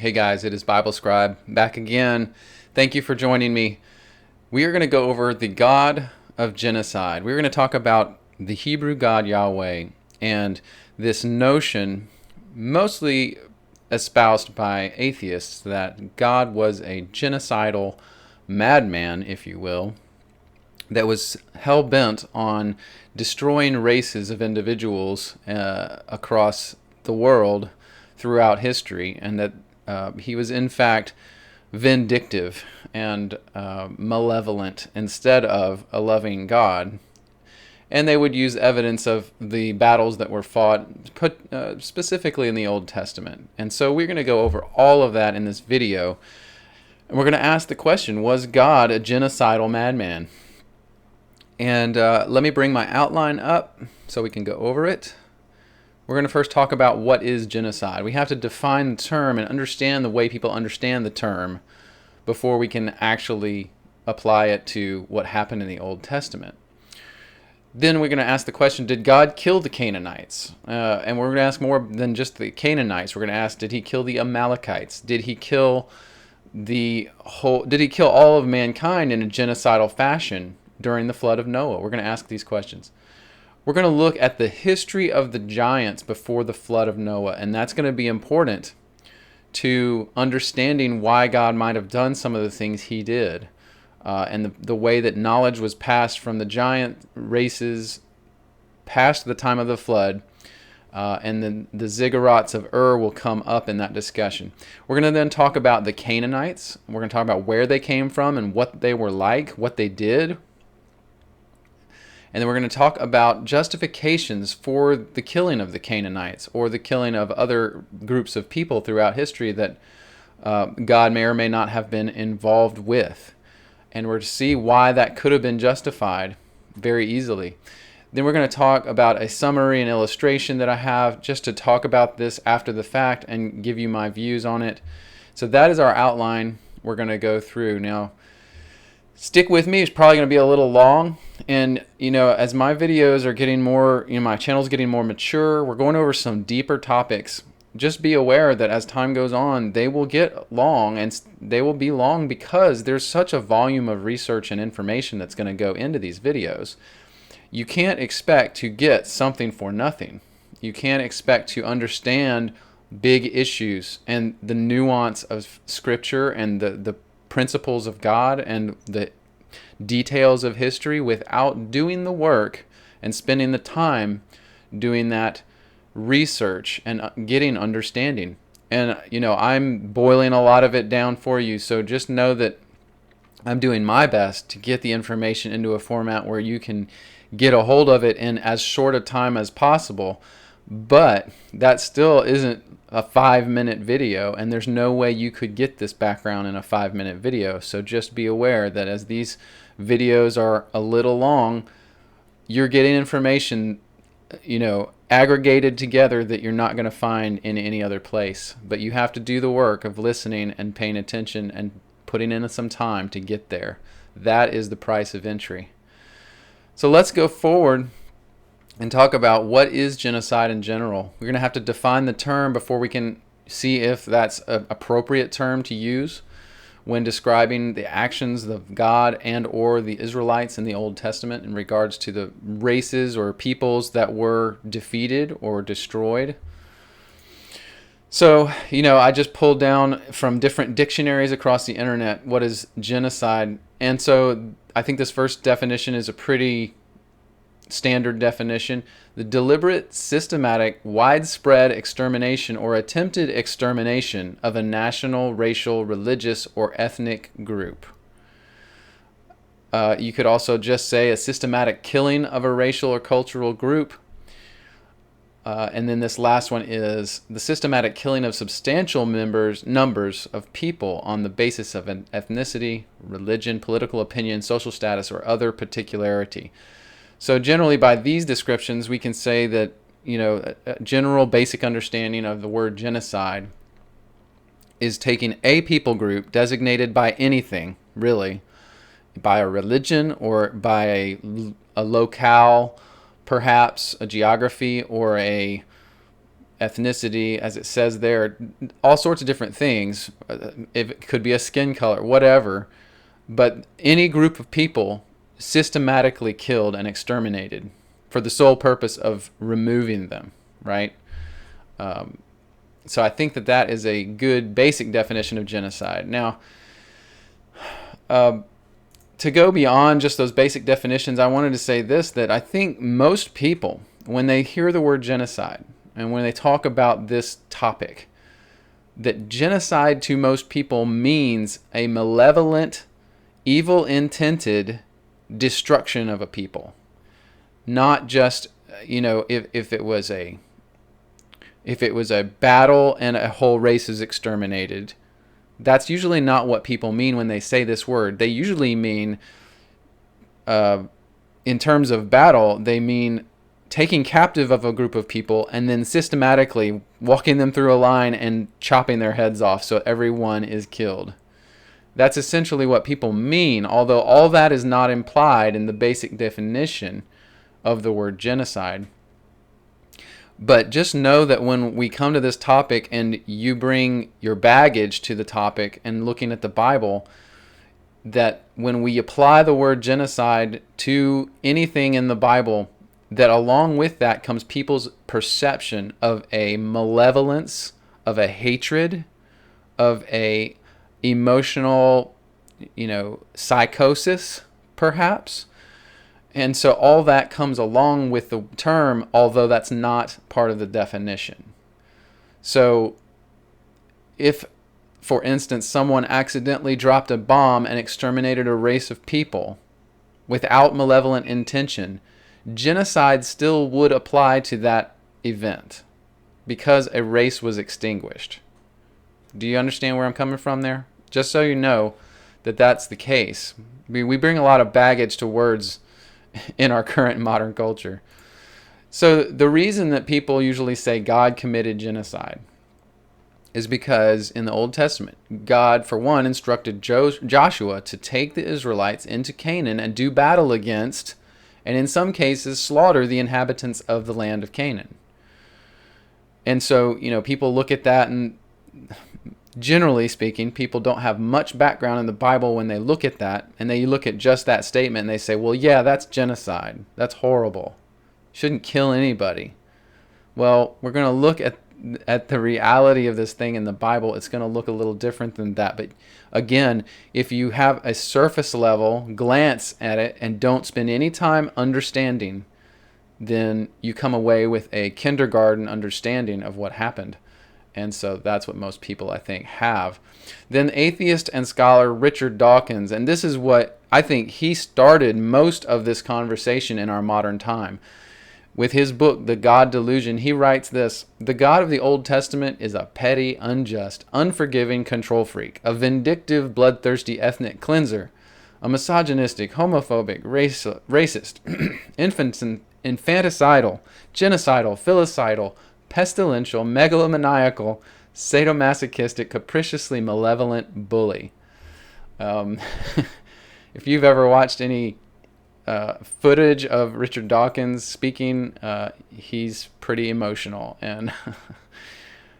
Hey guys, it is Bible Scribe back again. Thank you for joining me. We are going to go over the God of Genocide. We're going to talk about the Hebrew God Yahweh and this notion, mostly espoused by atheists, that God was a genocidal madman, if you will, that was hell-bent on destroying races of individuals across the world throughout history, and that he was in fact vindictive and malevolent instead of a loving God. And they would use evidence of the battles that were fought, specifically in the Old Testament. And so we're going to go over all of that in this video. And we're going to ask the question, was God a genocidal madman? And let me bring my outline up so we can go over it. We're going to first talk about what is genocide. We have to define the term and understand the way people understand the term before we can actually apply it to what happened in the Old Testament. Then we're going to ask the question, did God kill the Canaanites? And we're going to ask more than just the Canaanites. We're going to ask, did he kill the Amalekites? Did he kill all of mankind in a genocidal fashion during the flood of Noah? We're going to ask these questions. We're going to look at the history of the giants before the flood of Noah, and that's going to be important to understanding why God might have done some of the things he did, and the way that knowledge was passed from the giant races past the time of the flood, and then the Ziggurats of will come up in that discussion. We're going to then talk about the Canaanites. We're going to talk about where they came from and what they were like, what they did. And then we're going to talk about justifications for the killing of the Canaanites or the killing of other groups of people throughout history that God may or may not have been involved with. And we're to see why that could have been justified very easily. Then we're going to talk about a summary and illustration that I have just to talk about this after the fact and give you my views on it. So that is our outline we're going to go through. Now, stick with me. It's probably going to be a little long. And, as my videos are getting more, my channel's getting more mature, we're going over some deeper topics. Just be aware that as time goes on, they will get long, and they will be long because there's such a volume of research and information that's going to go into these videos. You can't expect to get something for nothing. You can't expect to understand big issues and the nuance of Scripture and the principles of God and the details of history without doing the work and spending the time doing that research and getting understanding. And I'm boiling a lot of it down for you, so just know that I'm doing my best to get the information into a format where you can get a hold of it in as short a time as possible. But that still isn't a 5-minute video, and there's no way you could get this background in a 5-minute video. So just be aware that as these videos are a little long, you're getting information, aggregated together that you're not going to find in any other place. But you have to do the work of listening and paying attention and putting in some time to get there. That is the price of entry. So let's go forward and talk about what is genocide in general. We're going to have to define the term before we can see if that's an appropriate term to use when describing the actions of God and or the Israelites in the Old Testament in regards to the races or peoples that were defeated or destroyed. So, I just pulled down from different dictionaries across the internet what is genocide. And so I think this first definition is a pretty standard definition: the deliberate, systematic, widespread extermination or attempted extermination of a national, racial, religious, or ethnic group. You could also just say a systematic killing of a racial or cultural group. And then this last one is the systematic killing of substantial numbers of people on the basis of an ethnicity, religion, political opinion, social status, or other particularity. So generally by these descriptions, we can say that, a general basic understanding of the word genocide is taking a people group designated by anything, really, by a religion or by a locale, perhaps a geography or a ethnicity, as it says there, all sorts of different things. If it could be a skin color, whatever. But any group of people systematically killed and exterminated for the sole purpose of removing them, right? So I think that that is a good basic definition of genocide. Now, to go beyond just those basic definitions, I wanted to say this, that I think most people, when they hear the word genocide and when they talk about this topic, that genocide to most people means a malevolent, evil-intended destruction of a people. Not just, if it was a battle and a whole race is exterminated. That's usually not what people mean when they say this word. They usually mean, in terms of battle, they mean taking captive of a group of people and then systematically walking them through a line and chopping their heads off so everyone is killed. That's essentially what people mean, although all that is not implied in the basic definition of the word genocide. But just know that when we come to this topic and you bring your baggage to the topic and looking at the Bible, that when we apply the word genocide to anything in the Bible, that along with that comes people's perception of a malevolence, of a hatred, of a emotional, psychosis, perhaps. And so all that comes along with the term, although that's not part of the definition. So if, for instance, someone accidentally dropped a bomb and exterminated a race of people without malevolent intention, genocide still would apply to that event because a race was extinguished. Do you understand where I'm coming from there? Just so you know that that's the case. We bring a lot of baggage to words in our current modern culture. So the reason that people usually say God committed genocide is because in the Old Testament, God, for one, instructed Joshua to take the Israelites into Canaan and do battle against, and in some cases, slaughter the inhabitants of the land of Canaan. And so, people look at that, and generally speaking, people don't have much background in the Bible when they look at that, and they look at just that statement and they say, well, yeah, that's genocide. That's horrible. Shouldn't kill anybody. Well, we're going to look at the reality of this thing in the Bible. It's going to look a little different than that. But again, if you have a surface level glance at it and don't spend any time understanding, then you come away with a kindergarten understanding of what happened. And so that's what most people, I think, have. Then atheist and scholar Richard Dawkins, and this is what I think he started most of this conversation in our modern time. With his book, The God Delusion, he writes this: the God of the Old Testament is a petty, unjust, unforgiving control freak, a vindictive, bloodthirsty ethnic cleanser, a misogynistic, homophobic, racist, infanticidal, genocidal, filicidal, pestilential, megalomaniacal, sadomasochistic, capriciously malevolent bully. If you've ever watched any footage of Richard Dawkins speaking, he's pretty emotional. And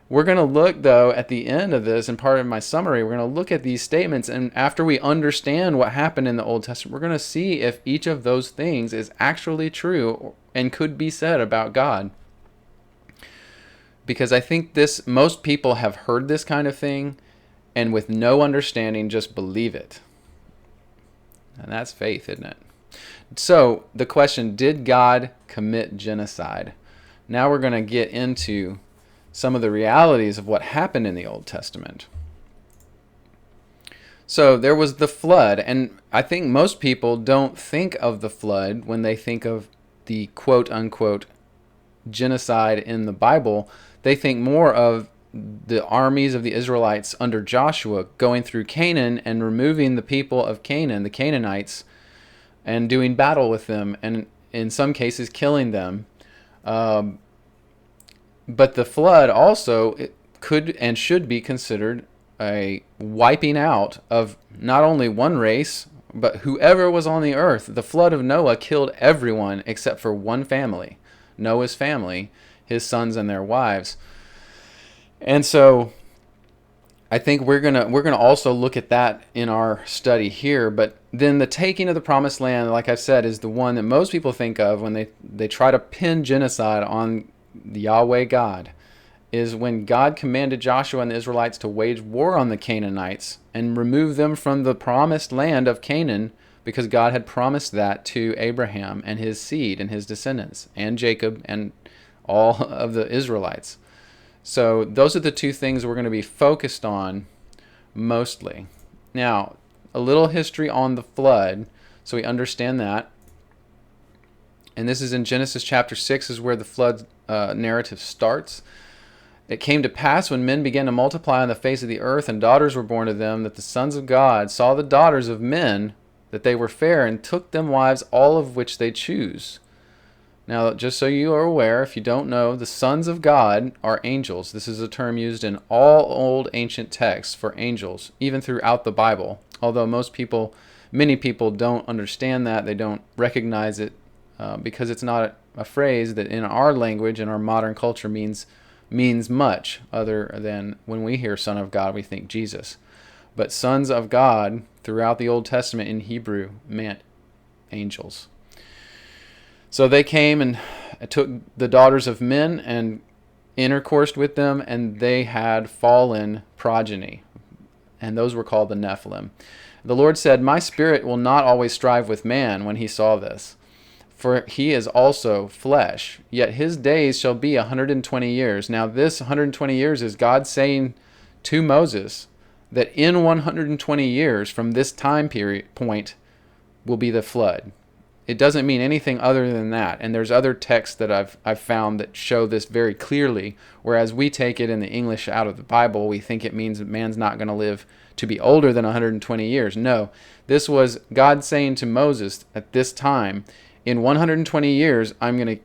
we're going to look, though, at the end of this, and part of my summary, we're going to look at these statements, and after we understand what happened in the Old Testament, we're going to see if each of those things is actually true and could be said about God. Because I think most people have heard this kind of thing and with no understanding just believe it. And that's faith, isn't it? So the question, did God commit genocide? Now we're going to get into some of the realities of what happened in the Old Testament. So there was the flood, and I think most people don't think of the flood when they think of the quote-unquote genocide in the Bible. They think more of the armies of the Israelites under Joshua going through Canaan and removing the people of Canaan, the Canaanites, and doing battle with them, and in some cases killing them. But the flood also could and should be considered a wiping out of not only one race, but whoever was on the earth. The flood of Noah killed everyone except for one family, Noah's family, his sons and their wives. And so I think we're gonna also look at that in our study here. But then the taking of the promised land, like I said, is the one that most people think of when they try to pin genocide on the Yahweh God, is when God commanded Joshua and the Israelites to wage war on the Canaanites and remove them from the promised land of Canaan, because God had promised that to Abraham and his seed and his descendants and Jacob and all of the Israelites. So those are the two things we're going to be focused on mostly. Now, a little history on the flood, so we understand that. And this is in Genesis chapter 6 is where the flood narrative starts. It came to pass when men began to multiply on the face of the earth and daughters were born to them, that the sons of God saw the daughters of men, that they were fair, and took them wives, all of which they choose. Now, just so you are aware, if you don't know, the sons of God are angels. This is a term used in all old ancient texts for angels, even throughout the Bible. Although many people don't understand that, they don't recognize it because it's not a phrase that in our language, in our modern culture, means much, other than when we hear Son of God, we think Jesus. But sons of God throughout the Old Testament in Hebrew meant angels. So they came and took the daughters of men and intercoursed with them, and they had fallen progeny. And those were called the Nephilim. The Lord said, "My spirit will not always strive with man," when he saw this. "For he is also flesh, yet his days shall be 120 years. Now this 120 years is God saying to Moses that in 120 years from this time point will be the flood. It doesn't mean anything other than that. And there's other texts that I've found that show this very clearly, whereas we take it in the English out of the Bible, we think it means that man's not going to live to be older than 120 years. No, this was God saying to Moses at this time, in 120 years, I'm going to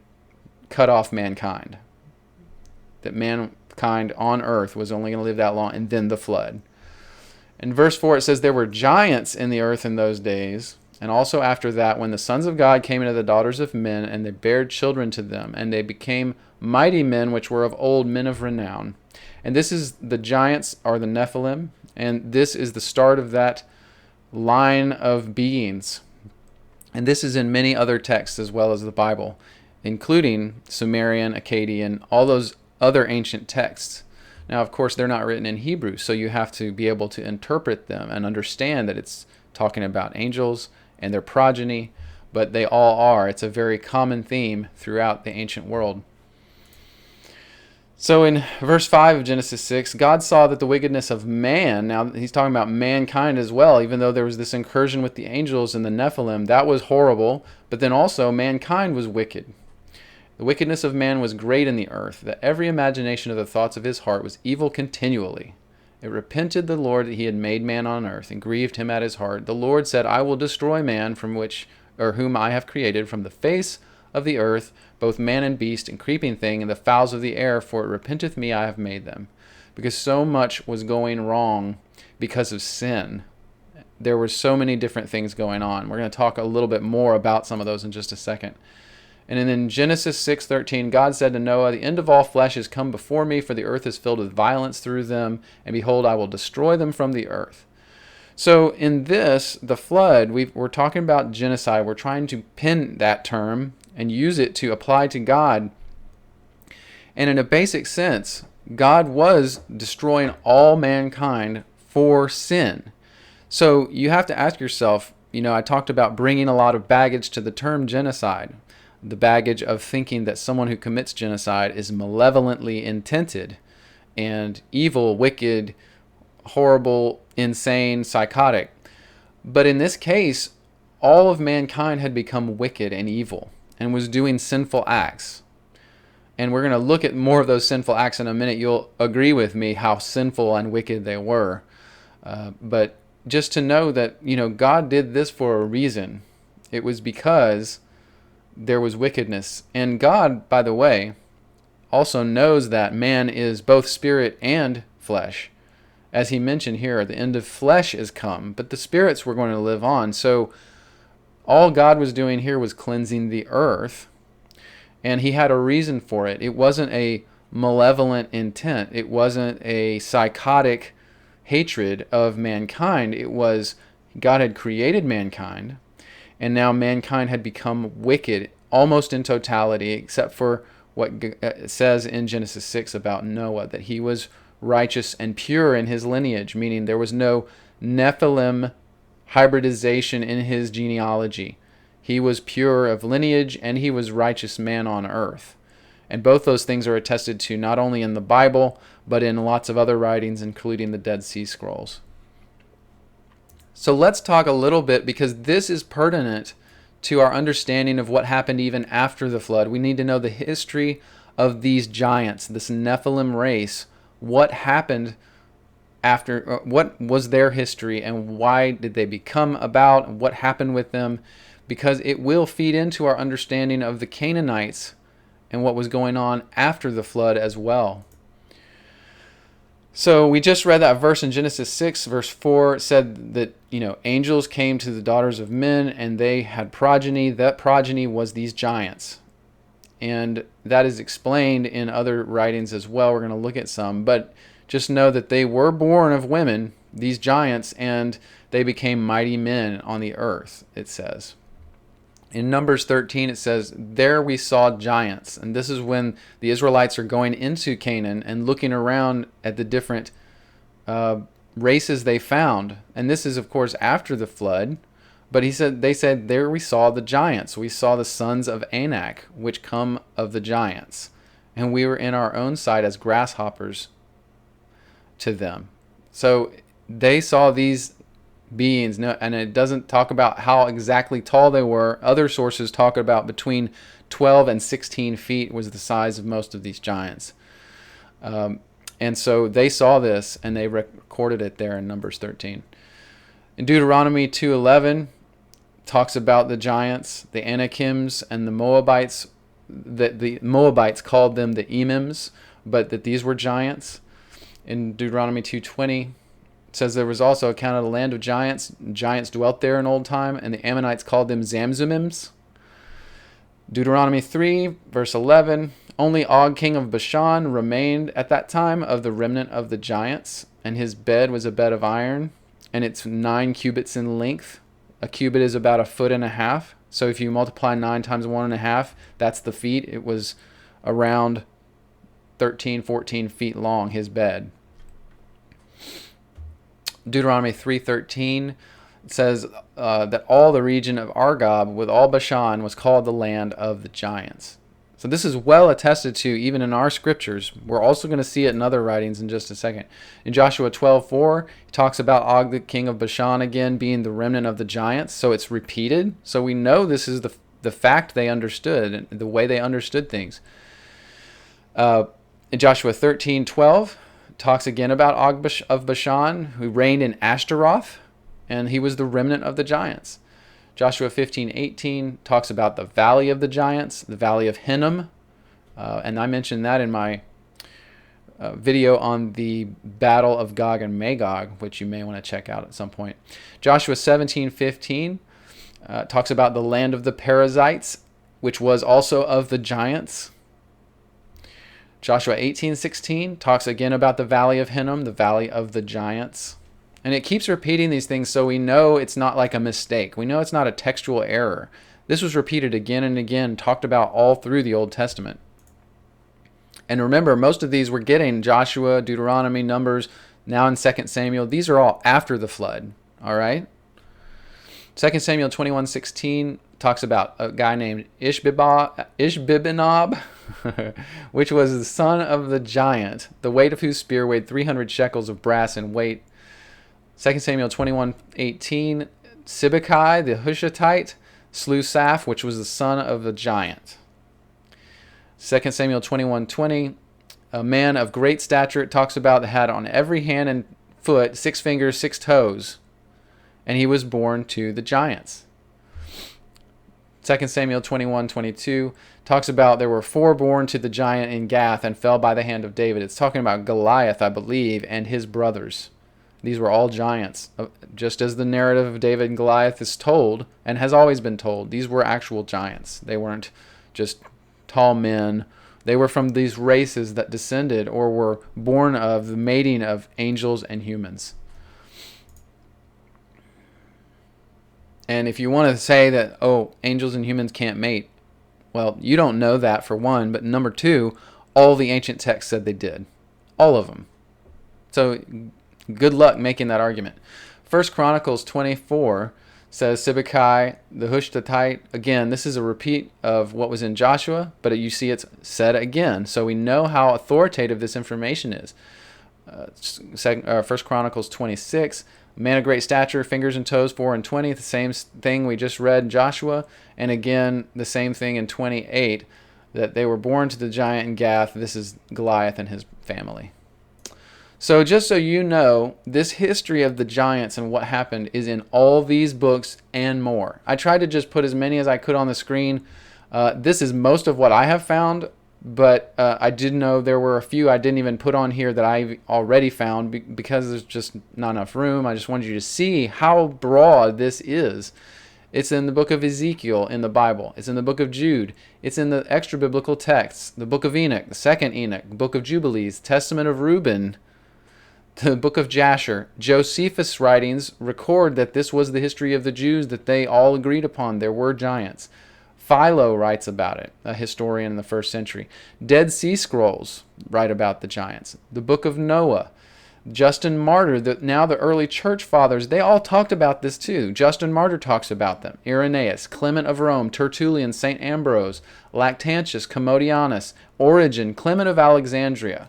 cut off mankind. That mankind on earth was only going to live that long, and then the flood. In verse 4, it says, "There were giants in the earth in those days, and also after that, when the sons of God came into the daughters of men, and they bare children to them, and they became mighty men, which were of old, men of renown." And this is the giants, are the Nephilim, and this is the start of that line of beings. And this is in many other texts as well as the Bible, including Sumerian, Akkadian, all those other ancient texts. Now, of course, they're not written in Hebrew, so you have to be able to interpret them and understand that it's talking about angels and their progeny, but they all are. It's a very common theme throughout the ancient world. So in verse 5 of Genesis 6, God saw that the wickedness of man, now he's talking about mankind as well, even though there was this incursion with the angels and the Nephilim, that was horrible, but then also mankind was wicked. The wickedness of man was great in the earth, that every imagination of the thoughts of his heart was evil continually. It repented the Lord that he had made man on earth, and grieved him at his heart. The Lord said, "I will destroy man whom I have created from the face of the earth, both man and beast, and creeping thing, and the fowls of the air, for it repenteth me I have made them." Because so much was going wrong because of sin. There were so many different things going on. We're going to talk a little bit more about some of those in just a second. And then in Genesis 6:13, God said to Noah, "The end of all flesh is come before me, for the earth is filled with violence through them, and behold, I will destroy them from the earth." So in this, the flood, we're talking about genocide. We're trying to pin that term and use it to apply to God. And in a basic sense, God was destroying all mankind for sin. So you have to ask yourself, I talked about bringing a lot of baggage to the term genocide. The baggage of thinking that someone who commits genocide is malevolently intended and evil, wicked, horrible, insane, psychotic. But in this case, all of mankind had become wicked and evil and was doing sinful acts. And we're going to look at more of those sinful acts in a minute. You'll agree with me how sinful and wicked they were. But just to know that, God did this for a reason. It was because there was wickedness. And God, by the way, also knows that man is both spirit and flesh. As he mentioned here, the end of flesh is come, but the spirits were going to live on. So all God was doing here was cleansing the earth. And he had a reason for it. It wasn't a malevolent intent. It wasn't a psychotic hatred of mankind. It was God had created mankind, and now mankind had become wicked almost in totality, except for what it says in Genesis 6 about Noah, that he was righteous and pure in his lineage, meaning there was no Nephilim hybridization in his genealogy. He was pure of lineage, and he was righteous man on earth. And both those things are attested to not only in the Bible, but in lots of other writings, including the Dead Sea Scrolls. So let's talk a little bit, because this is pertinent to our understanding of what happened even after the flood. We need to know the history of these giants, this Nephilim race. What happened after, what was their history, and why did they become about, and what happened with them? Because it will feed into our understanding of the Canaanites and what was going on after the flood as well. So we just read that verse in Genesis 6, verse 4. It said that, angels came to the daughters of men and they had progeny. That progeny was these giants. And that is explained in other writings as well. We're going to look at some. But just know that they were born of women, these giants, and they became mighty men on the earth, it says. In Numbers 13, it says, there we saw giants. And this is when the Israelites are going into Canaan and looking around at the different races they found. And this is, of course, after the flood. But they said, there we saw the giants. We saw the sons of Anak, which come of the giants. And we were in our own sight as grasshoppers to them. So they saw these beings, and it doesn't talk about how exactly tall they were. Other sources talk about between 12 and 16 feet was the size of most of these giants. And so they saw this, and they recorded it there in Numbers 13. In Deuteronomy 2:11 talks about the giants, the Anakims, and the Moabites. That the Moabites called them the Emims, but that these were giants. In Deuteronomy 2:20, says there was also a account of the land of giants. Giants dwelt there in old time, and the Ammonites called them Zamzumims. Deuteronomy 3, verse 11, only Og, king of Bashan, remained at that time of the remnant of the giants, and his bed was a bed of iron, and it's 9 cubits in length. A cubit is about 1.5 feet. So if you multiply 9 times 1.5, that's the feet. It was around 13, 14 feet long, his bed. Deuteronomy 3:13 says that all the region of Argob with all Bashan was called the land of the giants. So this is well attested to even in our scriptures. We're also going to see it in other writings in just a second. In Joshua 12:4, he talks about Og, the king of Bashan, again being the remnant of the giants. So it's repeated. So we know this is the fact they understood, and the way they understood things. In Joshua 13:12, talks again about Og of Bashan, who reigned in Ashtaroth, and he was the remnant of the giants. Joshua 15:18 talks about the valley of the giants, the valley of Hinnom, and I mentioned that in my video on the battle of Gog and Magog, which you may want to check out at some point. Joshua 17:15 talks about the land of the Perizzites, which was also of the giants. Joshua 18:16 talks again about the valley of Hinnom, the valley of the giants. And it keeps repeating these things so we know it's not like a mistake. We know it's not a textual error. This was repeated again and again, talked about all through the Old Testament. And remember, most of these we're getting, Joshua, Deuteronomy, Numbers, now in 2 Samuel. These are all after the flood, all right? 2 Samuel 21:16 talks about a guy named Ishbibenob, which was the son of the giant, the weight of whose spear weighed 300 shekels of brass in weight. 2 Samuel 21:18, Sibbecai, the Hushathite, slew Saph, which was the son of the giant. 2 Samuel 21:20, a man of great stature, it talks about, that had on every hand and foot 6 fingers, 6 toes, and he was born to the giants. 2 Samuel 21:22 talks about there were 4 born to the giant in Gath and fell by the hand of David. It's talking about Goliath, I believe, and his brothers. These were all giants, just as the narrative of David and Goliath is told and has always been told. These were actual giants. They weren't just tall men. They were from these races that descended or were born of the mating of angels and humans. And if you want to say that, oh, angels and humans can't mate, well, you don't know that for one, but number two, all the ancient texts said they did. All of them. So good luck making that argument. 1 Chronicles 24 says Sibbecai, the Hushatite. Again, this is a repeat of what was in Joshua, but you see it's said again. So we know how authoritative this information is. 1 Chronicles 26, man of great stature, fingers and toes, 4 and 20, the same thing we just read in Joshua. And again, the same thing in 28, that they were born to the giant in Gath. This is Goliath and his family. So just so you know, this history of the giants and what happened is in all these books and more. I tried to just put as many as I could on the screen. This is most of what I have found, but I did know there were a few I didn't even put on here that I've already found because there's just not enough room. I just wanted you to see how broad this is. It's in the book of Ezekiel in the Bible. It's in the book of Jude. It's in the extra biblical texts, the book of Enoch, the second Enoch, the book of Jubilees, Testament of Reuben, the book of Jasher. Josephus' writings record that this was the history of the Jews, that they all agreed upon. There were giants. Philo writes about it, a historian in the first century. Dead Sea Scrolls write about the giants. The book of Noah. Justin Martyr, now the early church fathers, they all talked about this too. Justin Martyr talks about them. Irenaeus, Clement of Rome, Tertullian, St. Ambrose, Lactantius, Commodianus, Origen, Clement of Alexandria.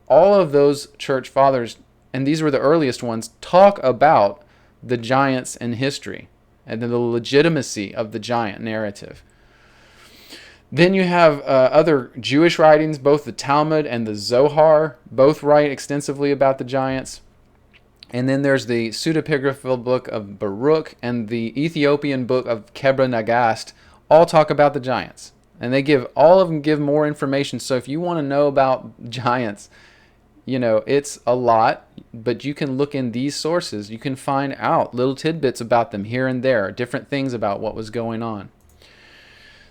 All of those church fathers, and these were the earliest ones, talk about the giants in history and the legitimacy of the giant narrative. Then you have other Jewish writings, both the Talmud and the Zohar, both write extensively about the giants. And then there's the pseudepigraphal book of Baruch and the Ethiopian book of Kebra Nagast, all talk about the giants. And all of them give more information. So if you want to know about giants, it's a lot, but you can look in these sources. You can find out little tidbits about them here and there, different things about what was going on.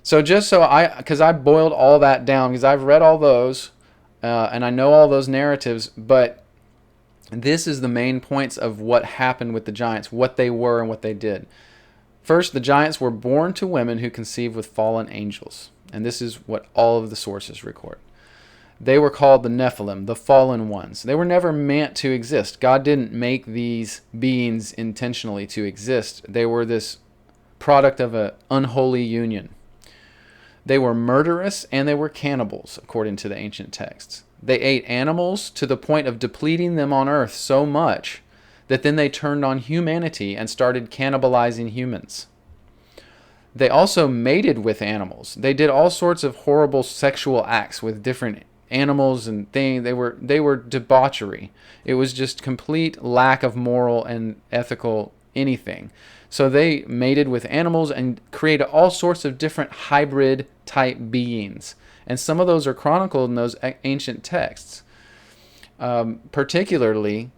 So because I boiled all that down, because I've read all those, and I know all those narratives, but this is the main points of what happened with the giants, what they were and what they did. First, the giants were born to women who conceived with fallen angels, and this is what all of the sources record. They were called the Nephilim, the fallen ones. They were never meant to exist. God didn't make these beings intentionally to exist. They were this product of an unholy union. They were murderous and they were cannibals, according to the ancient texts. They ate animals to the point of depleting them on earth so much that then they turned on humanity and started cannibalizing humans. They also mated with animals. They did all sorts of horrible sexual acts with different animals and things. They were debauchery. It was just complete lack of moral and ethical anything. So they mated with animals and created all sorts of different hybrid type beings. And some of those are chronicled in those ancient texts. Particularly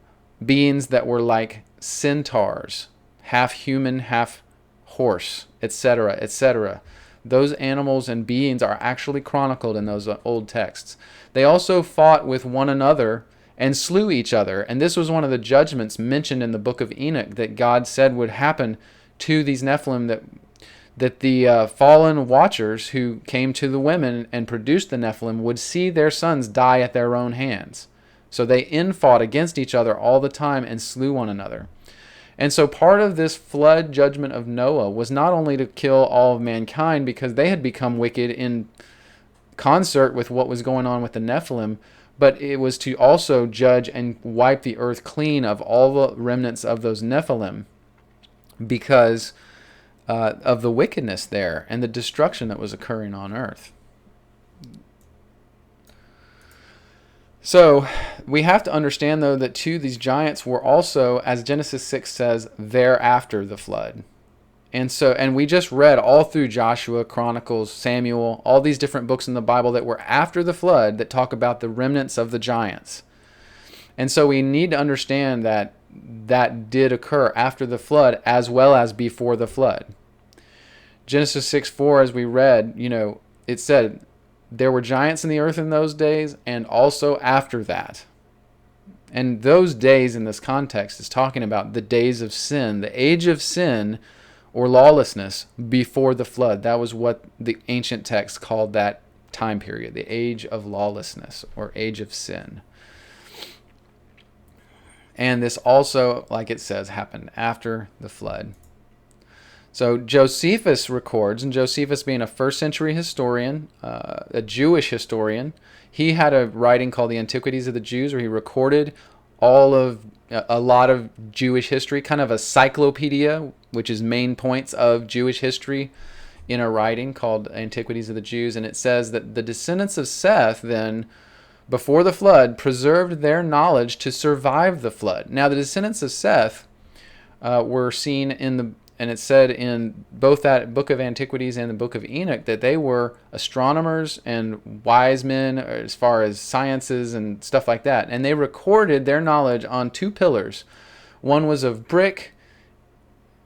beings that were like centaurs, half human, half horse, etc., etc. Those animals and beings are actually chronicled in those old texts. They also fought with one another and slew each other. And this was one of the judgments mentioned in the book of Enoch that God said would happen to these Nephilim, that the fallen watchers who came to the women and produced the Nephilim would see their sons die at their own hands. So they fought against each other all the time and slew one another. And so part of this flood judgment of Noah was not only to kill all of mankind because they had become wicked in concert with what was going on with the Nephilim, but it was to also judge and wipe the earth clean of all the remnants of those Nephilim because of the wickedness there and the destruction that was occurring on earth. So we have to understand, though, that too, these giants were also, as Genesis 6 says, thereafter the flood. And we just read all through Joshua, Chronicles, Samuel, all these different books in the Bible that were after the flood that talk about the remnants of the giants. And so we need to understand that that did occur after the flood as well as before the flood. Genesis 6:4, as we read, it said, there were giants in the earth in those days and also after that. And those days in this context is talking about the days of sin, the age of sin or lawlessness before the flood. That was what the ancient text called that time period, the age of lawlessness or age of sin. And this also, like it says, happened after the flood. So Josephus records, and Josephus being a first century historian, a Jewish historian, he had a writing called the Antiquities of the Jews where he recorded a lot of Jewish history, kind of a cyclopedia, which is main points of Jewish history in a writing called Antiquities of the Jews. And it says that the descendants of Seth then, before the flood, preserved their knowledge to survive the flood. Now, the descendants of Seth were seen and it said in both that book of Antiquities and the book of Enoch that they were astronomers and wise men as far as sciences and stuff like that. And they recorded their knowledge on two pillars. One was of brick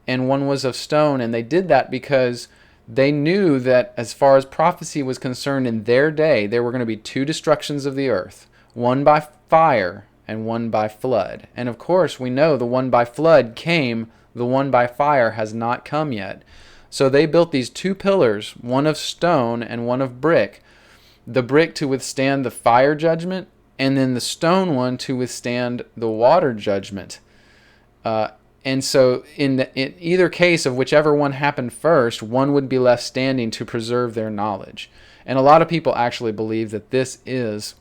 and one was of stone. And they did that because they knew that as far as prophecy was concerned in their day, there were going to be two destructions of the earth, one by fire and one by flood. And of course, we know the one by flood came. The one by fire has not come yet. So they built these two pillars, one of stone and one of brick. The brick to withstand the fire judgment, and then the stone one to withstand the water judgment. And so in either case of whichever one happened first, one would be left standing to preserve their knowledge. And a lot of people actually believe that this is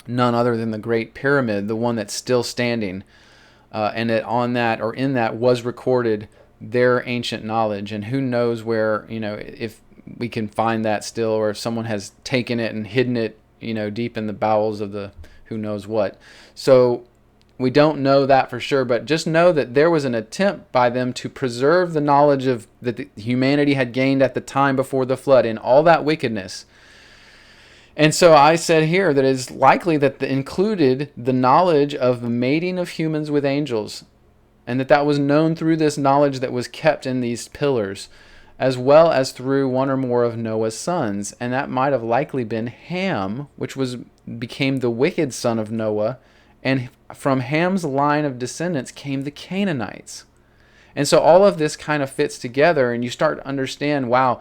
none other than the Great Pyramid, the one that's still standing. And that on that or in that was recorded their ancient knowledge. And who knows where, if we can find that still, or if someone has taken it and hidden it, deep in the bowels of the who knows what. So we don't know that for sure, but just know that there was an attempt by them to preserve the knowledge that humanity had gained at the time before the flood in all that wickedness. And so I said here that it is likely that included the knowledge of the mating of humans with angels, and that was known through this knowledge that was kept in these pillars, as well as through one or more of Noah's sons. And that might have likely been Ham, which became the wicked son of Noah, and from Ham's line of descendants came the Canaanites. And so all of this kind of fits together, and you start to understand, wow,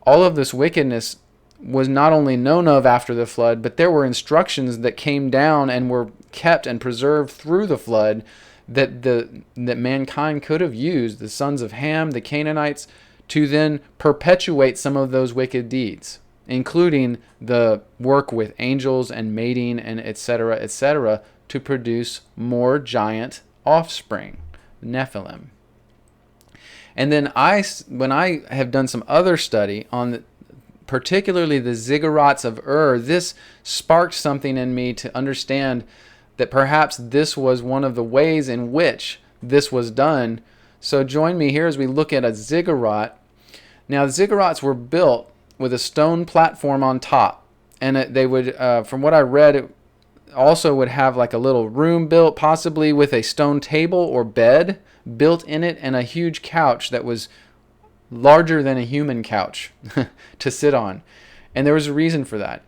all of this wickedness was not only known of after the flood, but there were instructions that came down and were kept and preserved through the flood that mankind could have used, the sons of Ham, the Canaanites, to then perpetuate some of those wicked deeds, including the work with angels and mating and etc., to produce more giant offspring, Nephilim. And then when I have done some other study on particularly the Ziggurats of this sparked something in me to understand that perhaps this was one of the ways in which this was done. So join me here as we look at a ziggurat. Now, the ziggurats were built with a stone platform on top, and they would, from what I read, it also would have like a little room built, possibly with a stone table or bed built in it, and a huge couch that was larger than a human couch to sit on. And there was a reason for that.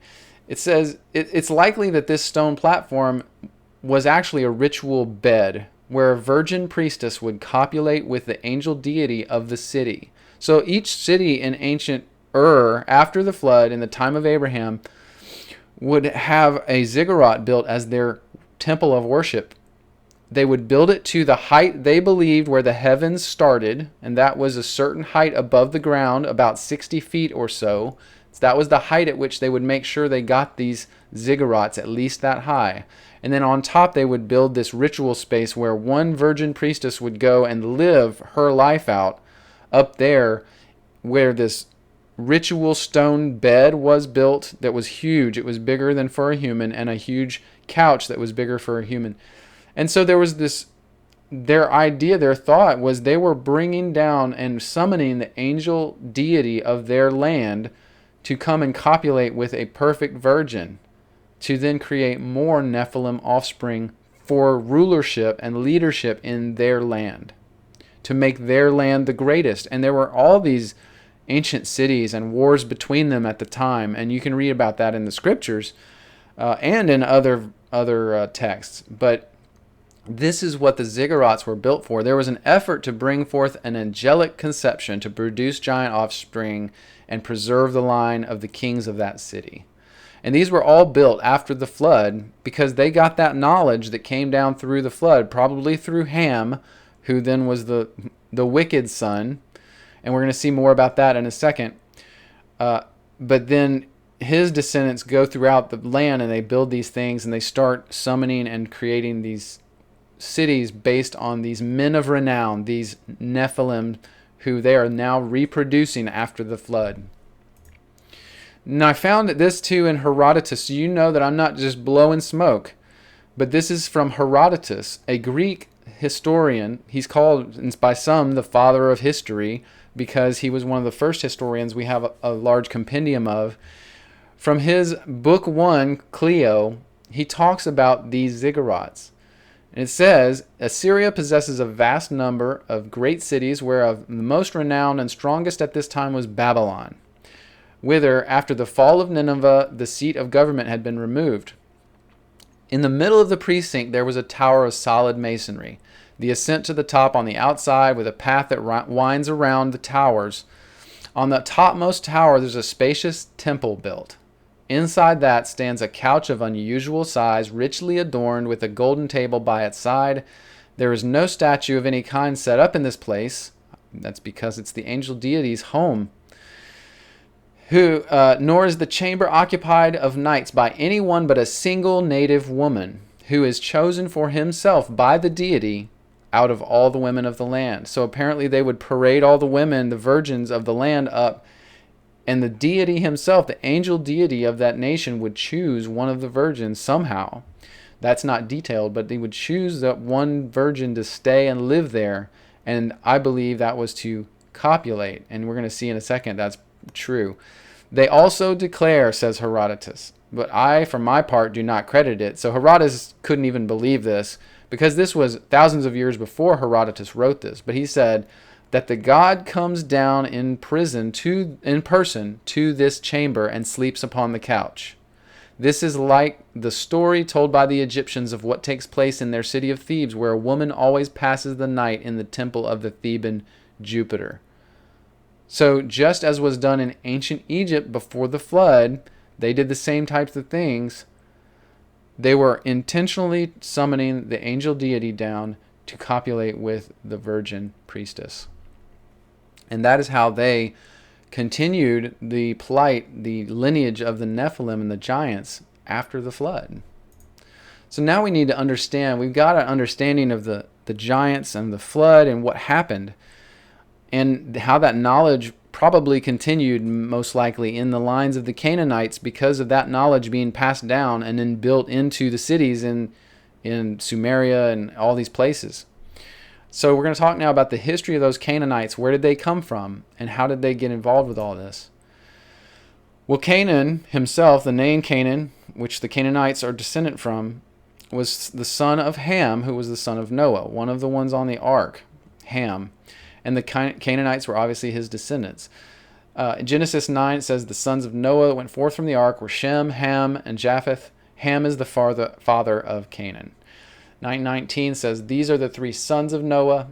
It says it's likely that this stone platform was actually a ritual bed where a virgin priestess would copulate with the angel deity of the city. So each city in ancient after the flood, in the time of Abraham, would have a ziggurat built as their temple of worship. They would build it to the height they believed where the heavens started, and that was a certain height above the ground, about 60 feet or so. So that was the height at which they would make sure they got these ziggurats at least that high. And then on top they would build this ritual space where one virgin priestess would go and live her life out up there, where this ritual stone bed was built that was huge. It was bigger than for a human, and a huge couch that was bigger for a human. And so there was their idea, their thought was they were bringing down and summoning the angel deity of their land to come and copulate with a perfect virgin, to then create more Nephilim offspring for rulership and leadership in their land, to make their land the greatest. And there were all these ancient cities and wars between them at the time, and you can read about that in the scriptures and in other texts. But this is what the Ziggurats were built for. There was an effort to bring forth an angelic conception to produce giant offspring and preserve the line of the kings of that city. And these were all built after the flood because they got that knowledge that came down through the flood, probably through Ham, who then was the wicked son. And we're going to see more about that in a second. But then his descendants go throughout the land and they build these things and they start summoning and creating these cities based on these men of renown, these Nephilim, who they are now reproducing after the flood. Now I found this too in Herodotus, so you know that I'm not just blowing smoke, but this is from Herodotus, a Greek historian. He's called by some the father of history because he was one of the first historians we have a large compendium of. From his book 1, Clio, he talks about these Ziggurats. And it says, Assyria possesses a vast number of great cities, whereof the most renowned and strongest at this time was Babylon, whither, after the fall of Nineveh, the seat of government had been removed. In the middle of the precinct there was a tower of solid masonry, the ascent to the top on the outside with a path that winds around the towers. On the topmost tower there's a spacious temple built. Inside that stands a couch of unusual size, richly adorned with a golden table by its side. There is no statue of any kind set up in this place. That's because it's the angel deity's home. Nor is the chamber occupied of nights by anyone but a single native woman, who is chosen for himself by the deity out of all the women of the land. So apparently they would parade all the women, the virgins of the land, up, and the deity himself, the angel deity of that nation, would choose one of the virgins somehow. That's not detailed, but they would choose that one virgin to stay and live there. And I believe that was to copulate. And we're going to see in a second that's true. They also declare, says Herodotus, but I, for my part, do not credit it. So Herodotus couldn't even believe this because this was thousands of years before Herodotus wrote this. But he said that the god comes down in person to this chamber and sleeps upon the couch. This is like the story told by the Egyptians of what takes place in their city of Thebes, where a woman always passes the night in the temple of the Theban Jupiter. So just as was done in ancient Egypt before the flood, they did the same types of things. They were intentionally summoning the angel deity down to copulate with the virgin priestess. And that is how they continued the plight, the lineage of the Nephilim and the giants after the flood. So now we need to understand, we've got an understanding of the giants and the flood and what happened, and how that knowledge probably continued most likely in the lines of the Canaanites because of that knowledge being passed down and then built into the cities in Sumeria and all these places. So we're going to talk now about the history of those Canaanites. Where did they come from and how did they get involved with all this? Well, Canaan himself, the name Canaan, which the Canaanites are descendant from, was the son of Ham, who was the son of Noah, one of the ones on the ark, Ham. And the Canaanites were obviously his descendants. In Genesis 9, it says the sons of Noah that went forth from the ark were Shem, Ham, and Japheth. Ham is the father of Canaan. 9:19 says, these are the three sons of Noah,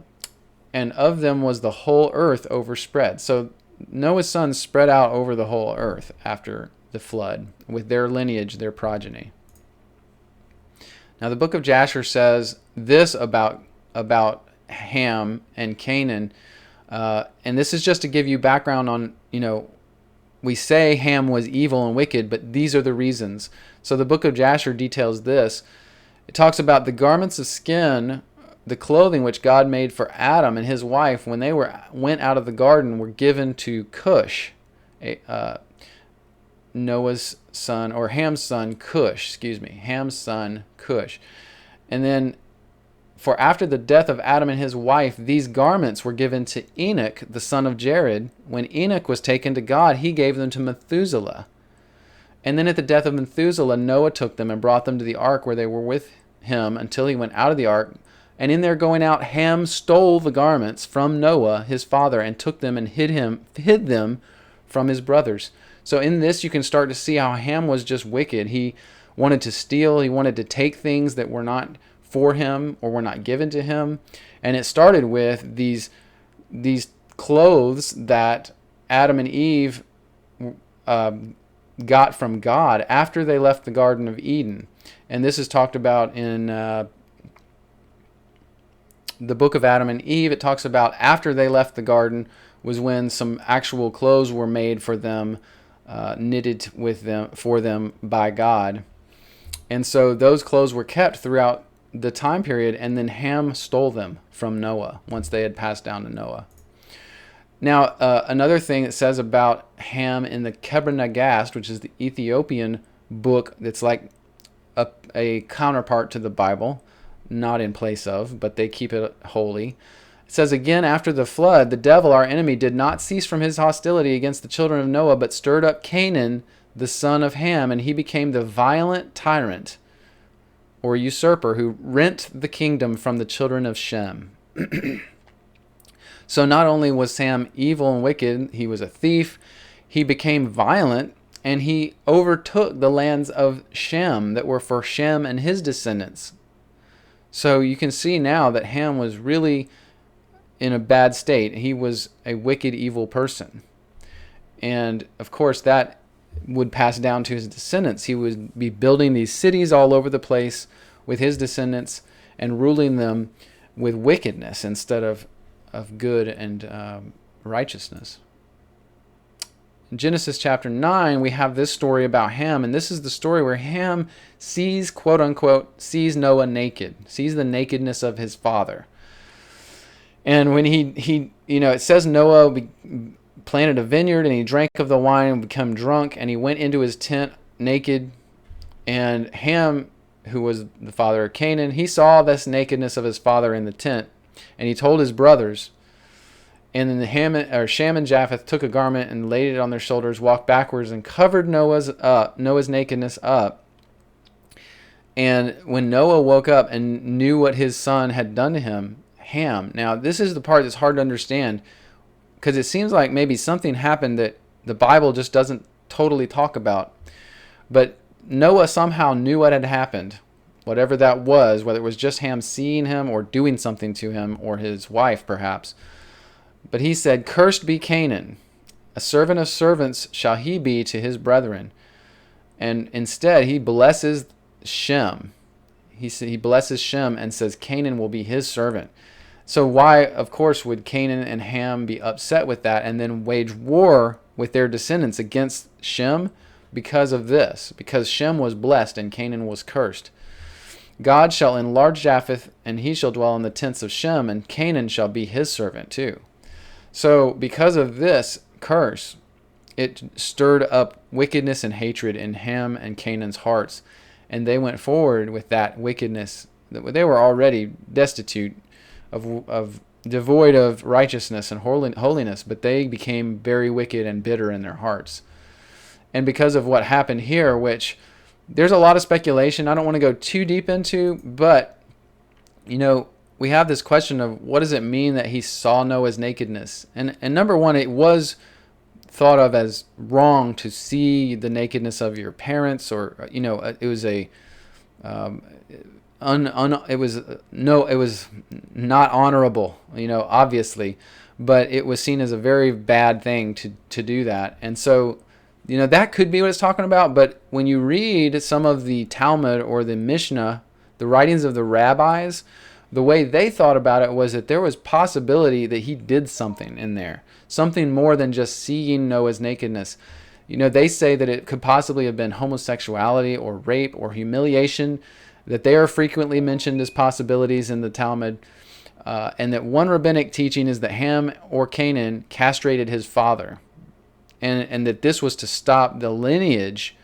and of them was the whole earth overspread. So Noah's sons spread out over the whole earth after the flood with their lineage, their progeny. Now the book of Jasher says this about Ham and Canaan, and this is just to give you background on, we say Ham was evil and wicked, but these are the reasons. So the book of Jasher details this. It talks about the garments of skin, the clothing which God made for Adam and his wife when they went out of the garden were given to Cush, Noah's son, or Ham's son Cush, Ham's son Cush. And then for after the death of Adam and his wife, these garments were given to Enoch, the son of Jared. When Enoch was taken to God, he gave them to Methuselah. And then at the death of Methuselah, Noah took them and brought them to the ark where they were with him until he went out of the ark. And in their going out, Ham stole the garments from Noah, his father, and took them and hid them from his brothers. So in this, you can start to see how Ham was just wicked. He wanted to steal. He wanted to take things that were not for him or were not given to him. And it started with these clothes that Adam and Eve got from God after they left the Garden of Eden. And this is talked about in the book of Adam and Eve. It talks about after they left the garden was when some actual clothes were made for them, knitted with them for them by God. And so those clothes were kept throughout the time period, and then Ham stole them from Noah once they had passed down to Noah. Now, another thing it says about Ham in the Kebra-Nagast, which is the Ethiopian book that's like a counterpart to the Bible, not in place of, but they keep it holy. It says, again, after the flood, the devil, our enemy, did not cease from his hostility against the children of Noah, but stirred up Canaan, the son of Ham, and he became the violent tyrant or usurper who rent the kingdom from the children of Shem. So not only was Ham evil and wicked, he was a thief, he became violent, and he overtook the lands of Shem that were for Shem and his descendants. So you can see now that Ham was really in a bad state. He was a wicked, evil person. And of course that would pass down to his descendants. He would be building these cities all over the place with his descendants and ruling them with wickedness instead of good and righteousness. In Genesis chapter 9, we have this story about Ham, and this is the story where Ham sees, quote unquote, sees Noah naked, sees the nakedness of his father. And when he it says Noah planted a vineyard and he drank of the wine and became drunk, and he went into his tent naked. And Ham, who was the father of Canaan, he saw this nakedness of his father in the tent, and he told his brothers. And then Shem and Japheth took a garment and laid it on their shoulders, walked backwards, and covered Noah's nakedness up. And when Noah woke up and knew what his son had done to him, Ham. Now, this is the part that's hard to understand, because it seems like maybe something happened that the Bible just doesn't totally talk about. But Noah somehow knew what had happened, whatever that was, whether it was just Ham seeing him or doing something to him, or his wife perhaps. But he said, "Cursed be Canaan, a servant of servants shall he be to his brethren." And instead he blesses Shem. He blesses Shem and says Canaan will be his servant. So why, of course, would Canaan and Ham be upset with that and then wage war with their descendants against Shem? Because of this. Because Shem was blessed and Canaan was cursed. God shall enlarge Japheth, and he shall dwell in the tents of Shem, and Canaan shall be his servant too. So because of this curse, it stirred up wickedness and hatred in Ham and Canaan's hearts. And they went forward with that wickedness. They were already destitute, of devoid of righteousness and holiness, but they became very wicked and bitter in their hearts. And because of what happened here, which there's a lot of speculation I don't want to go too deep into, but we have this question of what does it mean that he saw Noah's nakedness? And number one, it was thought of as wrong to see the nakedness of your parents, or it was it was not honorable, obviously, but it was seen as a very bad thing to do that. And so that could be what it's talking about. But when you read some of the Talmud or the Mishnah, the writings of the rabbis, the way they thought about it was that there was possibility that he did something in there, something more than just seeing Noah's nakedness. They say that it could possibly have been homosexuality or rape or humiliation, that they are frequently mentioned as possibilities in the Talmud, and that one rabbinic teaching is that Ham or Canaan castrated his father, and that this was to stop the lineage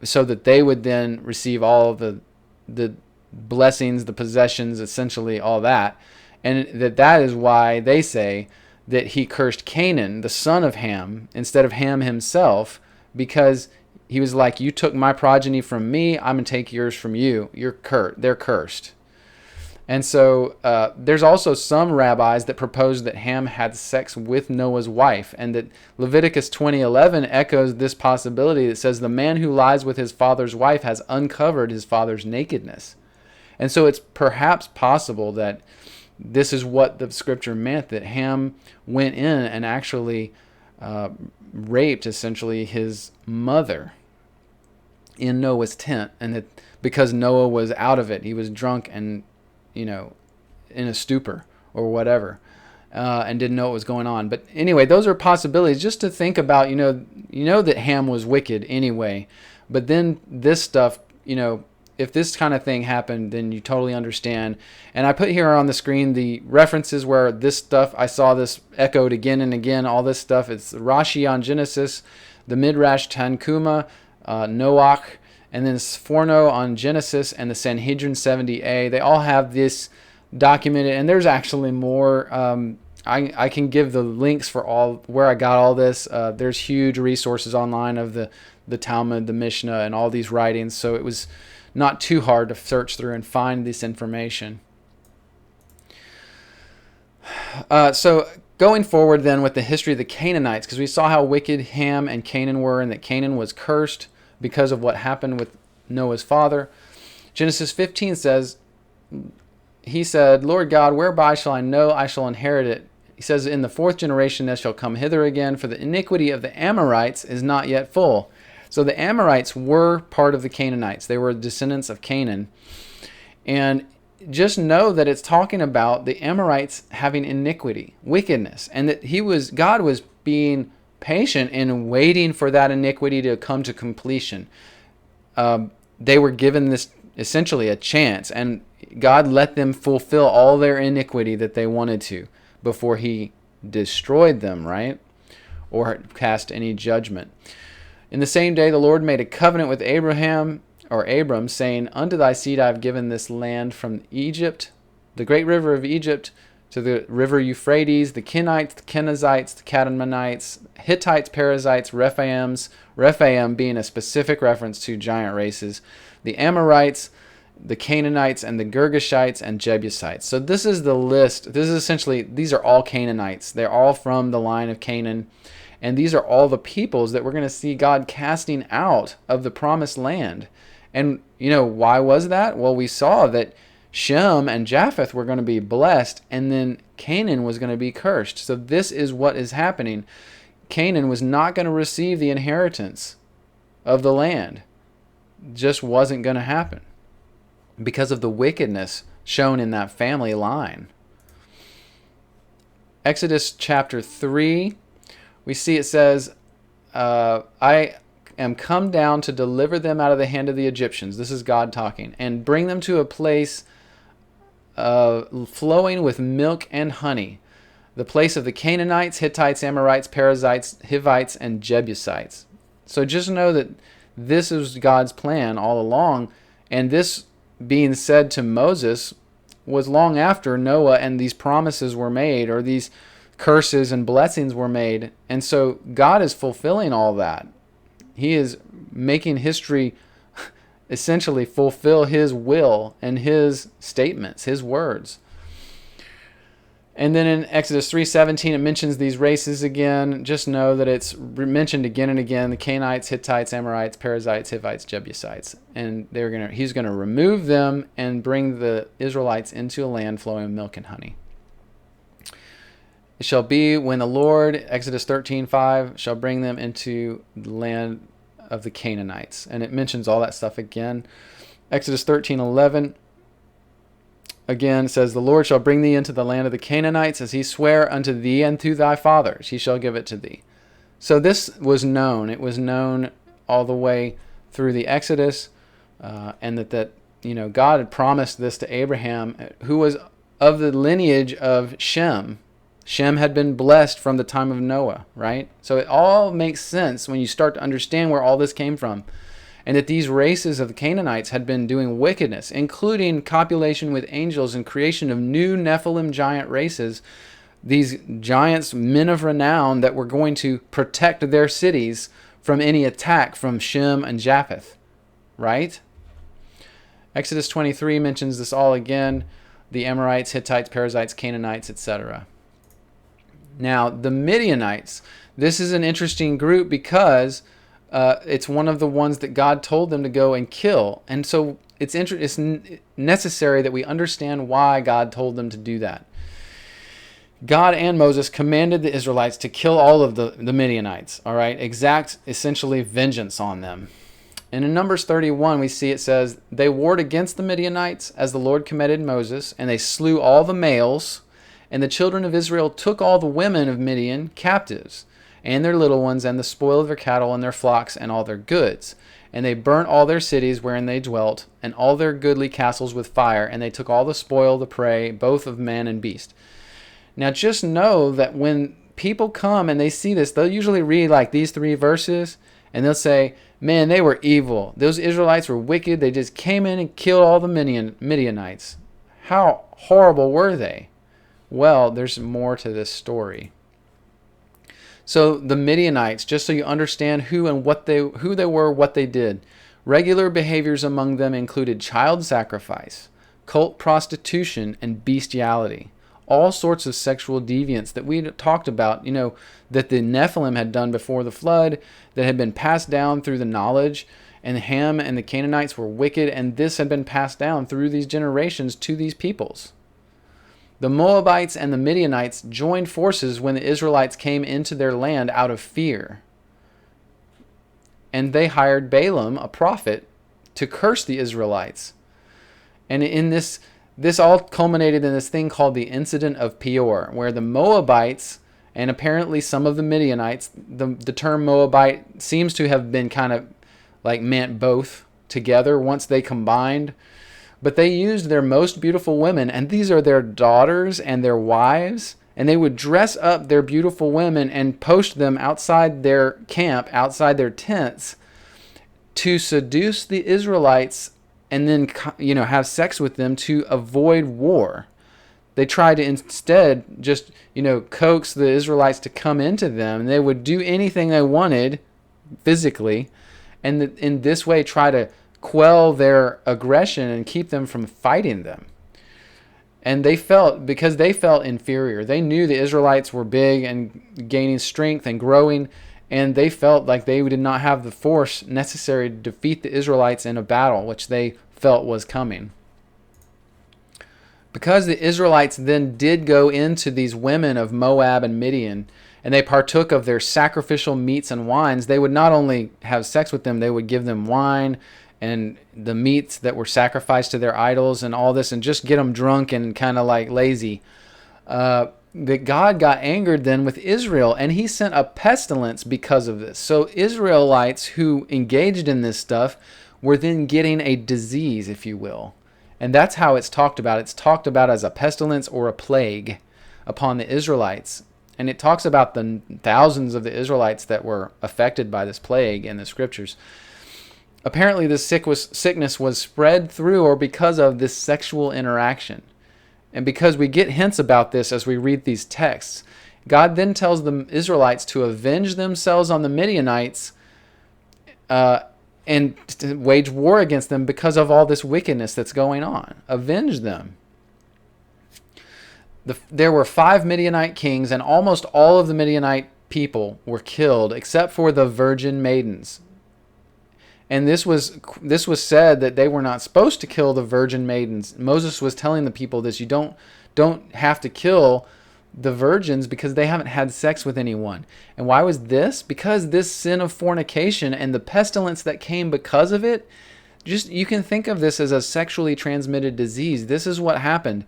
so that they would then receive all of the blessings, the possessions, essentially all that. And that is why they say that he cursed Canaan, the son of Ham, instead of Ham himself, because he was like, you took my progeny from me, I'm going to take yours from you. They're cursed. And so there's also some rabbis that propose that Ham had sex with Noah's wife, and that Leviticus 20:11 echoes this possibility. It says the man who lies with his father's wife has uncovered his father's nakedness. And so it's perhaps possible that this is what the scripture meant, that Ham went in and actually raped essentially his mother in Noah's tent, and that because Noah was out of it, he was drunk and in a stupor or whatever, and didn't know what was going on. But anyway, those are possibilities just to think about. That Ham was wicked anyway, but then this stuff, if this kind of thing happened, then you totally understand. And I put here on the screen the references where this stuff, I saw this echoed again and again, all this stuff. It's Rashi on Genesis, the Midrash Tanchuma, Noach, and then Sforno on Genesis, and the Sanhedrin 70a. They all have this documented, and there's actually more. I can give the links for all where I got all this. There's huge resources online of the Talmud, the Mishnah, and all these writings, so it was not too hard to search through and find this information. So going forward then with the history of the Canaanites, because we saw how wicked Ham and Canaan were, and that Canaan was cursed because of what happened with Noah's father. Genesis 15 says, he said, Lord God, whereby shall I know I shall inherit it? He says, in the fourth generation they shall come hither again, for the iniquity of the Amorites is not yet full. So the Amorites were part of the Canaanites. They were descendants of Canaan. And just know that it's talking about the Amorites having iniquity, wickedness, and that God was being patient in waiting for that iniquity to come to completion. They were given this essentially a chance, and God let them fulfill all their iniquity that they wanted to before he destroyed them, right? Or cast any judgment. In the same day, the Lord made a covenant with Abram, saying, unto thy seed I have given this land from Egypt, the great river of Egypt, to the river Euphrates, the Kenites, the Kenizzites, the Canaanites, Hittites, Perizzites, Rephaim being a specific reference to giant races, the Amorites, the Canaanites, and the Girgashites and Jebusites. So this is the list. This is essentially, these are all Canaanites. They're all from the line of Canaan. And these are all the peoples that we're going to see God casting out of the promised land. And, why was that? Well, we saw that Shem and Japheth were going to be blessed, and then Canaan was going to be cursed. So this is what is happening. Canaan was not going to receive the inheritance of the land. Just wasn't going to happen because of the wickedness shown in that family line. Exodus chapter 3, we see it says, I am come down to deliver them out of the hand of the Egyptians. This is God talking. And bring them to a place flowing with milk and honey, the place of the Canaanites, Hittites, Amorites, Perizzites, Hivites, and Jebusites. So just know that this is God's plan all along, and this being said to Moses was long after Noah and these promises were made, or these curses and blessings were made. And so God is fulfilling all that. He is making history essentially fulfill his will and his statements, his words. And then in Exodus 3:17, it mentions these races again. Just know that it's mentioned again and again: the Canaanites, Hittites, Amorites, Perizzites, Hivites, Jebusites. And he's going to remove them and bring the Israelites into a land flowing with milk and honey. It shall be when the Lord, Exodus 13:5, shall bring them into the land of the Canaanites. And it mentions all that stuff again. Exodus 13:11. Again, it says, the Lord shall bring thee into the land of the Canaanites, as he sware unto thee and to thy fathers. He shall give it to thee. So this was known. It was known all the way through the Exodus, and that God had promised this to Abraham, who was of the lineage of Shem. Shem had been blessed from the time of Noah, right? So it all makes sense when you start to understand where all this came from. And that these races of the Canaanites had been doing wickedness, including copulation with angels and creation of new Nephilim giant races, these giants, men of renown, that were going to protect their cities from any attack from Shem and Japheth, right? Exodus 23 mentions this all again. the Amorites, Hittites, Perizzites, Canaanites, etc. Now, the Midianites, this is an interesting group because it's one of the ones that God told them to go and kill. And so it's necessary that we understand why God told them to do that. God and Moses commanded the Israelites to kill all of the Midianites, all right? Exact, essentially, vengeance on them. And in Numbers 31, we see it says, they warred against the Midianites as the Lord commanded Moses, and they slew all the males, and the children of Israel took all the women of Midian captives, and their little ones, and the spoil of their cattle, and their flocks, and all their goods. And they burnt all their cities wherein they dwelt, and all their goodly castles with fire, and they took all the spoil, the prey, both of man and beast. Now just know that when people come and they see this, they'll usually read like these 3 verses, and they'll say, man, they were evil. Those Israelites were wicked. They just came in and killed all the Midianites. How horrible were they? Well, there's more to this story. So the Midianites, just so you understand who they were, what they did. Regular behaviors among them included child sacrifice, cult prostitution, and bestiality. All sorts of sexual deviance that we talked about, that the Nephilim had done before the flood, that had been passed down through the knowledge, and Ham and the Canaanites were wicked, and this had been passed down through these generations to these peoples. The Moabites and the Midianites joined forces when the Israelites came into their land out of fear. And they hired Balaam, a prophet, to curse the Israelites. And in this all culminated in this thing called the Incident of Peor, where the Moabites and apparently some of the Midianites, the term Moabite seems to have been kind of like meant both together once they combined. But they used their most beautiful women, and these are their daughters and their wives, and they would dress up their beautiful women and post them outside their camp, outside their tents, to seduce the Israelites and then, have sex with them to avoid war. They tried to instead just, coax the Israelites to come into them, and they would do anything they wanted physically, and in this way try to quell their aggression and keep them from fighting them. And because they felt inferior. They knew the Israelites were big and gaining strength and growing, and they felt like they did not have the force necessary to defeat the Israelites in a battle, which they felt was coming. Because the Israelites then did go into these women of Moab and Midian, and they partook of their sacrificial meats and wines, they would not only have sex with them, they would give them wine and the meats that were sacrificed to their idols and all this, and just get them drunk and kind of like lazy. That God got angered then with Israel, and he sent a pestilence because of this. So Israelites who engaged in this stuff were then getting a disease, if you will. And that's how it's talked about. It's talked about as a pestilence or a plague upon the Israelites. And it talks about the thousands of the Israelites that were affected by this plague in the scriptures. Apparently this sickness was spread through or because of this sexual interaction. And because we get hints about this as we read these texts, God then tells the Israelites to avenge themselves on the Midianites and to wage war against them because of all this wickedness that's going on. Avenge them. There were 5 Midianite kings, and almost all of the Midianite people were killed except for the virgin maidens. And this was said that they were not supposed to kill the virgin maidens. Moses was telling the people this: you don't have to kill the virgins because they haven't had sex with anyone. And why was this? Because this sin of fornication and the pestilence that came because of it, you can think of this as a sexually transmitted disease. This is what happened.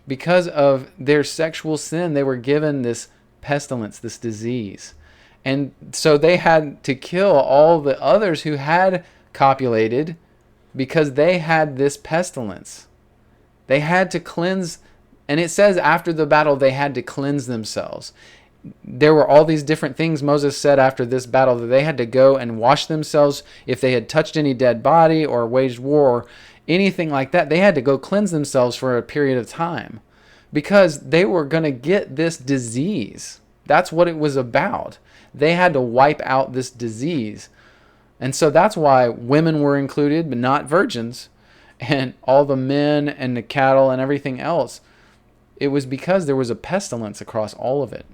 Because of their sexual sin, they were given this pestilence, this disease. And so they had to kill all the others who had copulated because they had this pestilence. They had to cleanse, and it says after the battle they had to cleanse themselves. There were all these different things Moses said after this battle that they had to go and wash themselves if they had touched any dead body or waged war or anything like that. They had to go cleanse themselves for a period of time because they were going to get this disease. That's what it was about. They had to wipe out this disease. And so that's why women were included, but not virgins. and all the men and the cattle and everything else. It was because there was a pestilence across all of it.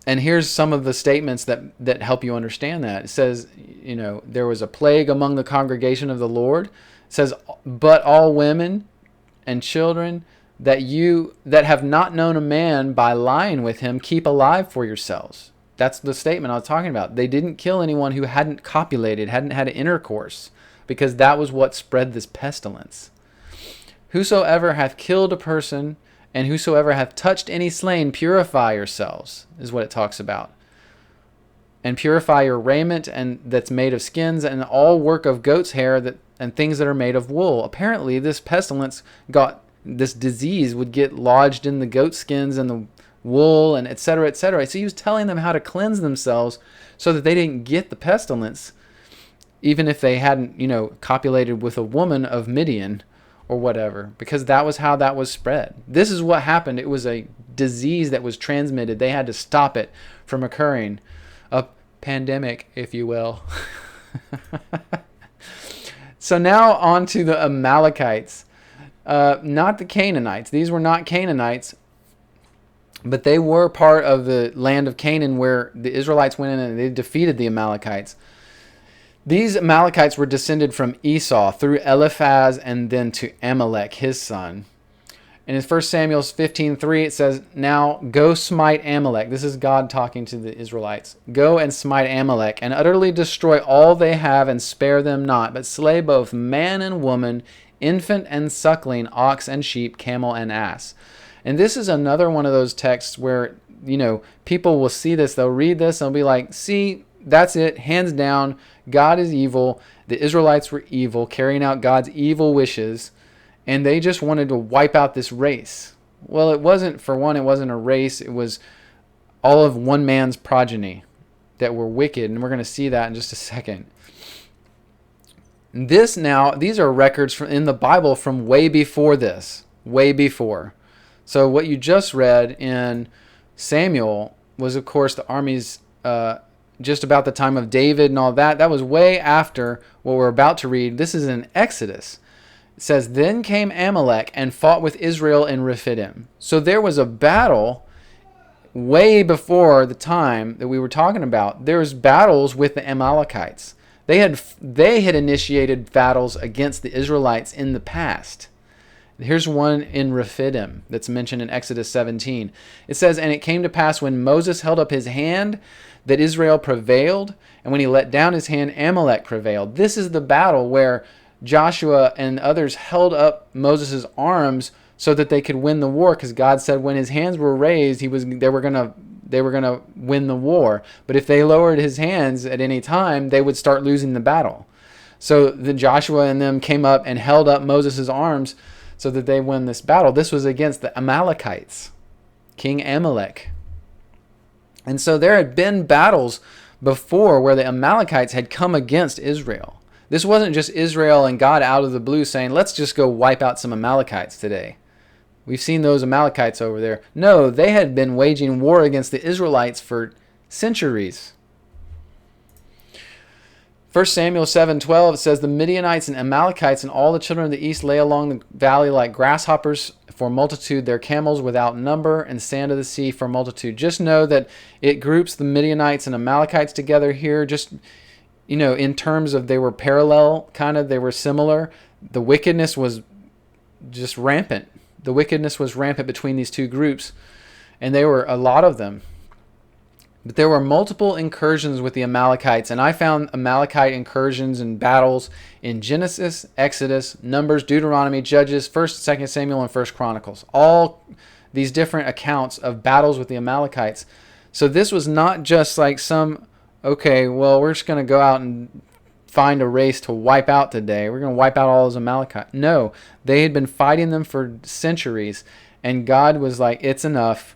And here's some of the statements that help you understand that. It says, there was a plague among the congregation of the Lord. It says, but all women and children that have not known a man by lying with him, keep alive for yourselves. That's the statement I was talking about. They didn't kill anyone who hadn't copulated, hadn't had intercourse, because that was what spread this pestilence. Whosoever hath killed a person, and whosoever hath touched any slain, purify yourselves, is what it talks about. And purify your raiment, and that's made of skins, and all work of goat's hair, and things that are made of wool. Apparently, this pestilence this disease would get lodged in the goat skins and the wool, and et cetera, et cetera. So he was telling them how to cleanse themselves so that they didn't get the pestilence, even if they hadn't, copulated with a woman of Midian or whatever, because that was how that was spread. This is what happened. It was a disease that was transmitted. They had to stop it from occurring. A pandemic, if you will. So now on to the Amalekites. Not the Canaanites. These were not Canaanites, but they were part of the land of Canaan where the Israelites went in and they defeated the Amalekites. These Amalekites were descended from Esau through Eliphaz and then to Amalek, his son. And in 1 Samuel 15:3, it says, now go smite Amalek. This is God talking to the Israelites. Go and smite Amalek and utterly destroy all they have and spare them not, but slay both man and woman, infant and suckling, ox and sheep, camel and ass. And this is another one of those texts where, people will see this, they'll read this, and they'll be like, see, that's it, hands down, God is evil. The Israelites were evil, carrying out God's evil wishes, and they just wanted to wipe out this race. Well, it wasn't a race, it was all of one man's progeny that were wicked, and we're going to see that in just a second. These are records in the Bible from way before this, way before. So what you just read in Samuel was, of course, the armies just about the time of David and all that. That was way after what we're about to read. This is in Exodus. It says, then came Amalek and fought with Israel in Rephidim. So there was a battle way before the time that we were talking about. There was battles with the Amalekites. They had initiated battles against the Israelites in the past. Here's one in Rephidim that's mentioned in Exodus 17. It says, and it came to pass when Moses held up his hand that Israel prevailed, and when he let down his hand, Amalek prevailed. This is the battle where Joshua and others held up Moses' arms so that they could win the war, because God said when his hands were raised, they were gonna win the war. But if they lowered his hands at any time, they would start losing the battle. So the Joshua and them came up and held up Moses' arms so that they won this battle. This was against the Amalekites, King Amalek. And so there had been battles before where the Amalekites had come against Israel. This wasn't just Israel and God out of the blue saying, let's just go wipe out some Amalekites today. We've seen those Amalekites over there. No, they had been waging war against the Israelites for centuries. 1 Samuel 7:12, it says, the Midianites and Amalekites and all the children of the east lay along the valley like grasshoppers for multitude, their camels without number, and sand of the sea for multitude. Just know that it groups the Midianites and Amalekites together here, just, in terms of they were parallel, they were similar. The wickedness was just rampant. The wickedness was rampant between these two groups, and there were a lot of them. But there were multiple incursions with the Amalekites, and I found Amalekite incursions and battles in Genesis, Exodus, Numbers, Deuteronomy, Judges, 1st, 2nd Samuel, and 1st Chronicles. All these different accounts of battles with the Amalekites. So this was not just like we're just going to go out and find a race to wipe out today. We're going to wipe out all those Amalekites. No, they had been fighting them for centuries, and God was like, it's enough.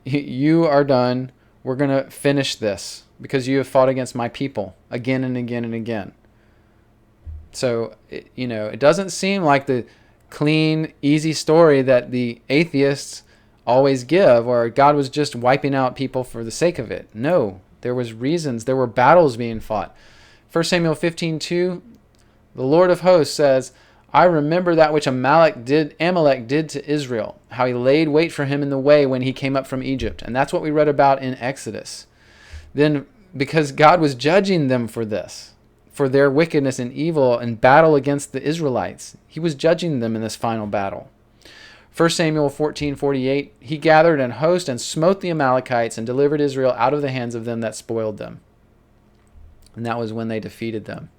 You are done. We're going to finish this because you have fought against my people again and again and again. So, it doesn't seem like the clean, easy story that the atheists always give, or God was just wiping out people for the sake of it. No, there was reasons. There were battles being fought. 1 Samuel 15:2, The Lord of hosts says, I remember that which Amalek did to Israel, how he laid wait for him in the way when he came up from Egypt. And that's what we read about in Exodus. Then, because God was judging them for this, for their wickedness and evil and battle against the Israelites, he was judging them in this final battle. 1 Samuel 14:48, he gathered an host and smote the Amalekites and delivered Israel out of the hands of them that spoiled them. And that was when they defeated them.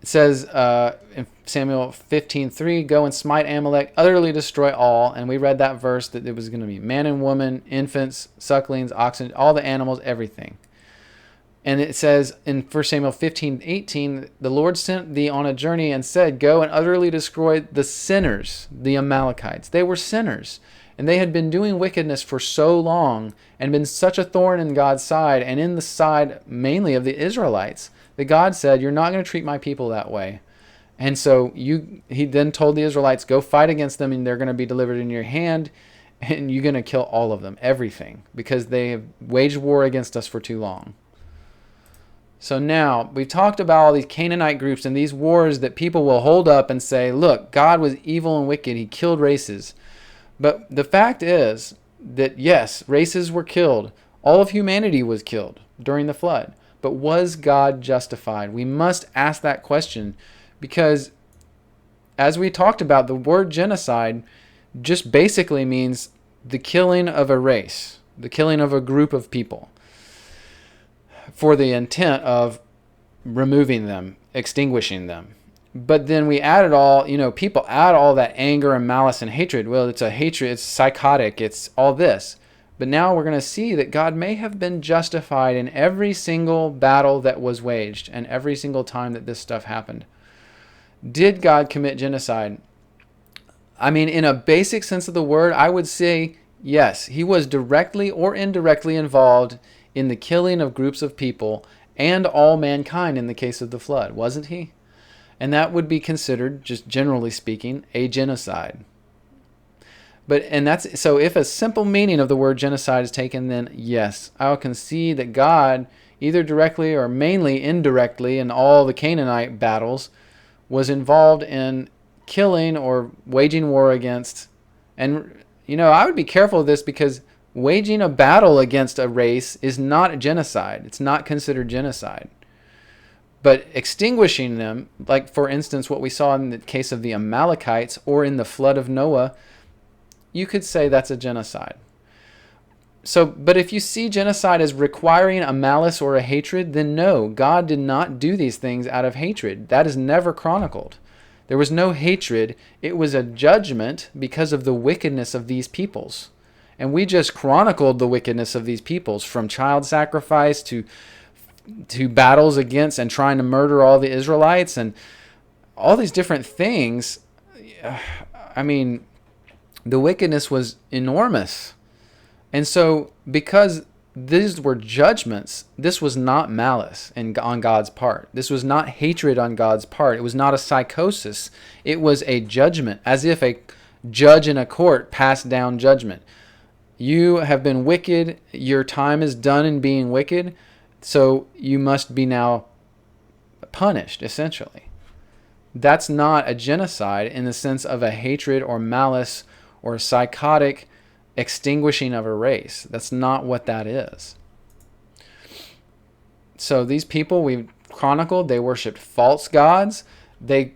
It says in Samuel 15:3, go and smite Amalek, utterly destroy all. And we read that verse that it was going to be man and woman, infants, sucklings, oxen, all the animals, everything. And it says in 1 Samuel 15:18, the Lord sent thee on a journey and said, go and utterly destroy the sinners, the Amalekites. They were sinners. And they had been doing wickedness for so long and been such a thorn in God's side and in the side mainly of the Israelites that God said, you're not going to treat my people that way. And so he then told the Israelites, go fight against them and they're going to be delivered in your hand and you're going to kill all of them, everything, because they have waged war against us for too long. So now we've talked about all these Canaanite groups and these wars that people will hold up and say, look, God was evil and wicked. He killed races. But the fact is that, yes, races were killed. All of humanity was killed during the flood. But was God justified? We must ask that question because, as we talked about, the word genocide just basically means the killing of a race, the killing of a group of people for the intent of removing them, extinguishing them. But then we add it all, people add all that anger and malice and hatred. Well, it's a hatred, it's psychotic, it's all this. But now we're going to see that God may have been justified in every single battle that was waged and every single time that this stuff happened. Did God commit genocide? I mean, in a basic sense of the word, I would say yes. He was directly or indirectly involved in the killing of groups of people and all mankind in the case of the flood, wasn't he? And that would be considered, just generally speaking, a genocide. So if a simple meaning of the word genocide is taken, then yes, I'll concede that God, either directly or mainly indirectly in all the Canaanite battles, was involved in killing or waging war against. And, I would be careful of this because waging a battle against a race is not a genocide. It's not considered genocide. But extinguishing them, like for instance what we saw in the case of the Amalekites or in the flood of Noah, you could say that's a genocide. But if you see genocide as requiring a malice or a hatred, then no, God did not do these things out of hatred. That is never chronicled. There was no hatred. It was a judgment because of the wickedness of these peoples. And we just chronicled the wickedness of these peoples, from child sacrifice to battles against and trying to murder all the Israelites and all these different things. I mean, the wickedness was enormous. And so because these were judgments, this was not malice on God's part. This was not hatred on God's part. It was not a psychosis. It was a judgment, as if a judge in a court passed down judgment. You have been wicked. Your time is done in being wicked. So you must be now punished, essentially. That's not a genocide in the sense of a hatred or malice or psychotic extinguishing of a race. That's not what that is. So these people we've chronicled, they worshipped false gods. They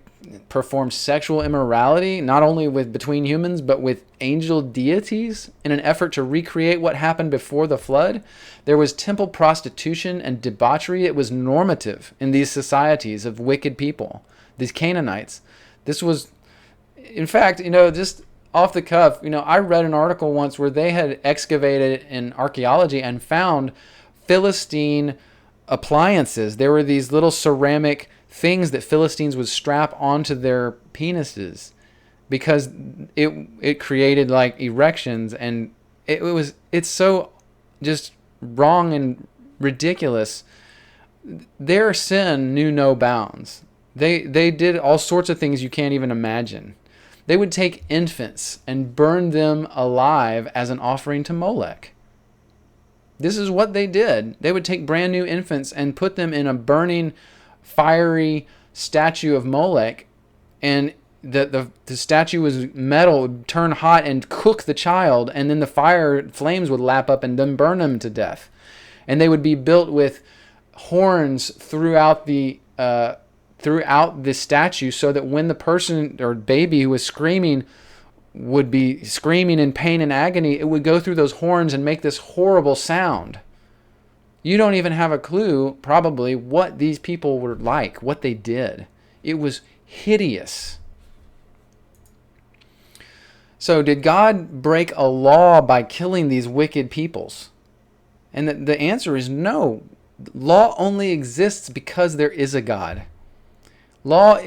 performed sexual immorality, not only between humans, but with angel deities in an effort to recreate what happened before the flood. There was temple prostitution and debauchery. It was normative in these societies of wicked people, these Canaanites. This was, in fact, just off the cuff, I read an article once where they had excavated in archaeology and found Philistine appliances. There were these little ceramic things that Philistines would strap onto their penises because it created like erections, and it's so just wrong and ridiculous. Their sin knew no bounds. They did all sorts of things you can't even imagine. They would take infants and burn them alive as an offering to Molech. This is what they did. They would take brand new infants and put them in a burning, fiery statue of Molech, and the statue was metal, would turn hot and cook the child, and then the flames would lap up and then burn them to death. And they would be built with horns throughout the statue, so that when the person or baby who was screaming would be screaming in pain and agony, it would go through those horns and make this horrible sound. You don't even have a clue, probably, what these people were like, what they did. It was hideous. So did God break a law by killing these wicked peoples? And the answer is no. Law only exists because there is a God. Law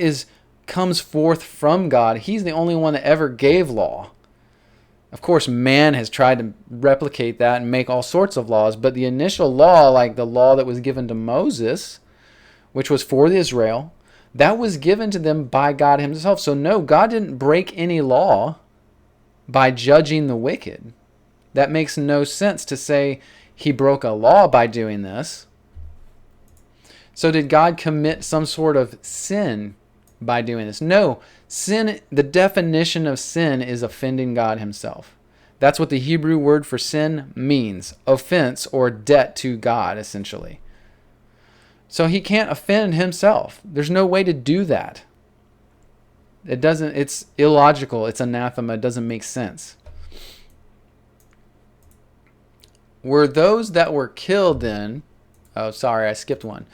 comes forth from God. He's the only one that ever gave law. Of course, man has tried to replicate that and make all sorts of laws, but the initial law, like the law that was given to Moses, which was for Israel, that was given to them by God himself. So no, God didn't break any law by judging the wicked. That makes no sense to say he broke a law by doing this. So did God commit some sort of sin by doing this? No. Sin, the definition of sin is offending God himself. That's what the Hebrew word for sin means. Offense or debt to God, essentially. So he can't offend himself. There's no way to do that. It's illogical. It's anathema. It doesn't make sense. Were those that were killed then, oh, sorry, I skipped one.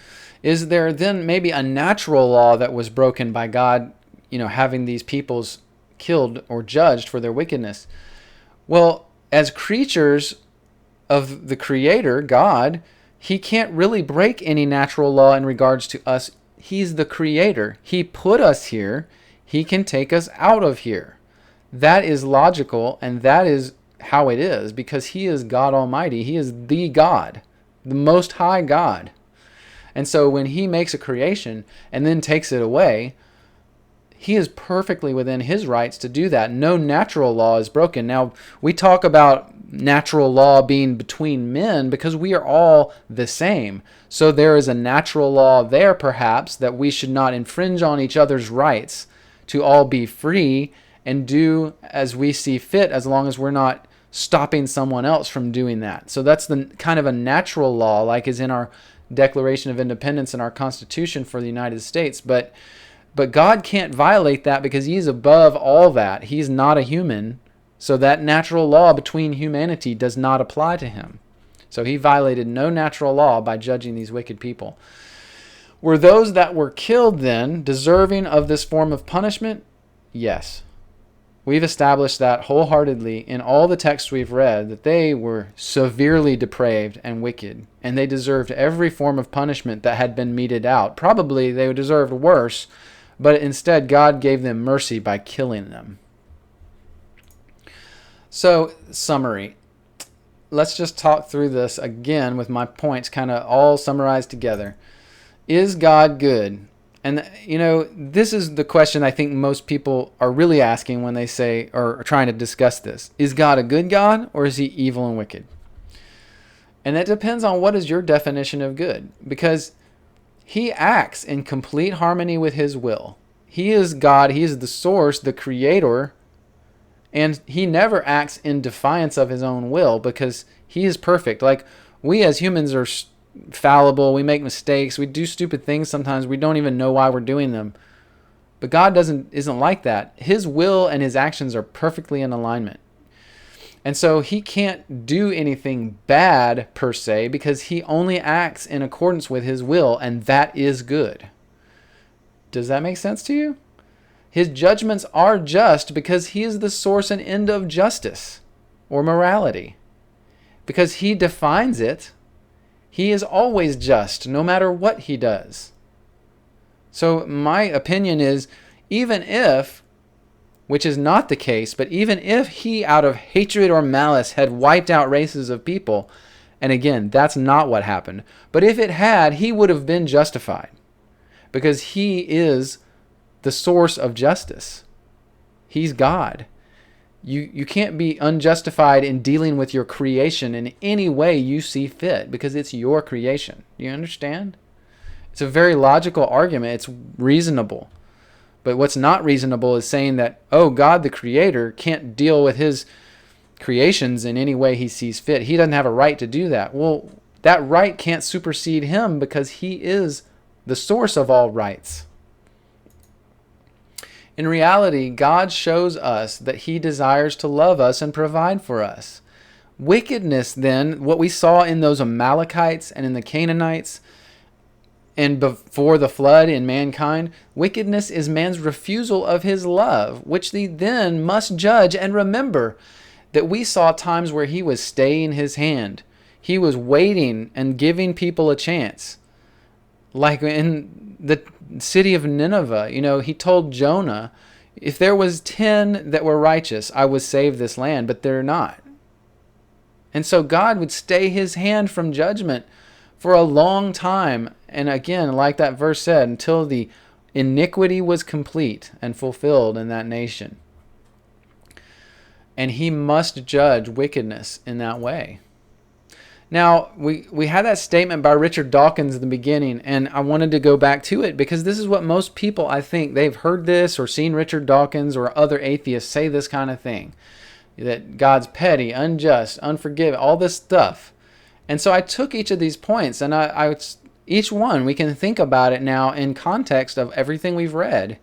Is there then maybe a natural law that was broken by God, having these peoples killed or judged for their wickedness? Well, as creatures of the Creator, God, he can't really break any natural law in regards to us. He's the Creator. He put us here. He can take us out of here. That is logical, and that is how it is, because he is God Almighty. He is the God, the Most High God. And so when he makes a creation and then takes it away, he is perfectly within his rights to do that. No natural law is broken. Now, we talk about natural law being between men because we are all the same. So there is a natural law there, perhaps, that we should not infringe on each other's rights to all be free and do as we see fit, as long as we're not stopping someone else from doing that. So that's the kind of a natural law, like is in our Declaration of Independence and our Constitution for the United States. But God can't violate that because he's above all that. He's not a human. So that natural law between humanity does not apply to him. So he violated no natural law by judging these wicked people. Were those that were killed then deserving of this form of punishment? Yes. We've established that wholeheartedly in all the texts we've read, that they were severely depraved and wicked, and they deserved every form of punishment that had been meted out. Probably they deserved worse, but instead God gave them mercy by killing them. So, summary. Let's just talk through this again with my points kind of all summarized together. Is God good? And, this is the question I think most people are really asking when they say, or are trying to discuss this. Is God a good God, or is he evil and wicked? And that depends on what is your definition of good, because he acts in complete harmony with his will. He is God. He is the source, the creator, and he never acts in defiance of his own will because he is perfect. Like, we as humans are fallible, we make mistakes, we do stupid things sometimes, we don't even know why we're doing them. But God isn't like that. His will and his actions are perfectly in alignment. And so he can't do anything bad per se because he only acts in accordance with his will, and that is good. Does that make sense to you? His judgments are just because he is the source and end of justice or morality. Because he defines it. He is always just, no matter what he does. So my opinion is, even if, which is not the case, but even if he, out of hatred or malice, had wiped out races of people, and again, that's not what happened, but if it had, he would have been justified, because he is the source of justice. He's God. You can't be unjustified in dealing with your creation in any way you see fit because it's your creation. Do you understand? It's a very logical argument. It's reasonable. But what's not reasonable is saying that, oh, God the Creator can't deal with his creations in any way he sees fit. He doesn't have a right to do that. Well, that right can't supersede him because he is the source of all rights. In reality, God shows us that he desires to love us and provide for us. Wickedness, then, what we saw in those Amalekites and in the Canaanites and before the flood in mankind, wickedness is man's refusal of his love, which he then must judge. And remember that we saw times where he was staying his hand. He was waiting and giving people a chance. Like in the city of Nineveh, he told Jonah, if there was 10 that were righteous, I would save this land, but they're not. And so God would stay his hand from judgment for a long time. And again, like that verse said, until the iniquity was complete and fulfilled in that nation. And he must judge wickedness in that way. Now, we had that statement by Richard Dawkins in the beginning, and I wanted to go back to it because this is what most people, I think, they've heard this or seen Richard Dawkins or other atheists say this kind of thing, that God's petty, unjust, unforgiving, all this stuff. And so I took each of these points, and each one, we can think about it now in context of everything we've read,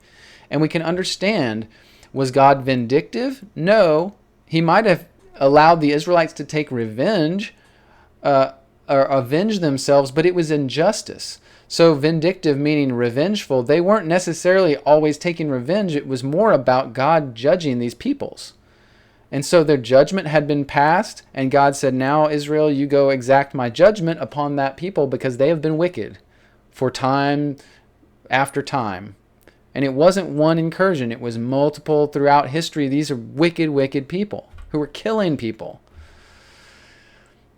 and we can understand, was God vindictive? No. He might have allowed the Israelites to take revenge, or avenge themselves, but it was injustice. So vindictive meaning revengeful, they weren't necessarily always taking revenge. It was more about God judging these peoples. And so their judgment had been passed, and God said, now Israel, you go exact my judgment upon that people because they have been wicked for time after time. And it wasn't one incursion. It was multiple throughout history. These are wicked, wicked people who were killing people.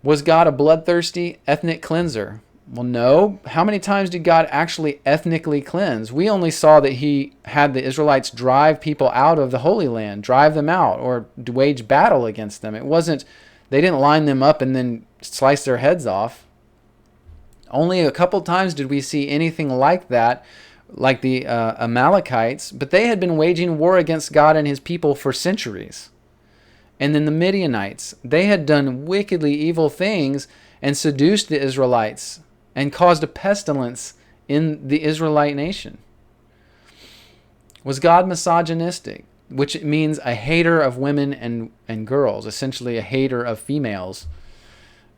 Was God a bloodthirsty ethnic cleanser? Well, no. How many times did God actually ethnically cleanse? We only saw that he had the Israelites drive people out of the Holy Land, drive them out, or wage battle against them. It wasn't, they didn't line them up and then slice their heads off. Only a couple times did we see anything like that, like the Amalekites, but they had been waging war against God and his people for centuries. And then the Midianites, they had done wickedly evil things and seduced the Israelites and caused a pestilence in the Israelite nation. Was God misogynistic, which means a hater of women and girls, essentially a hater of females?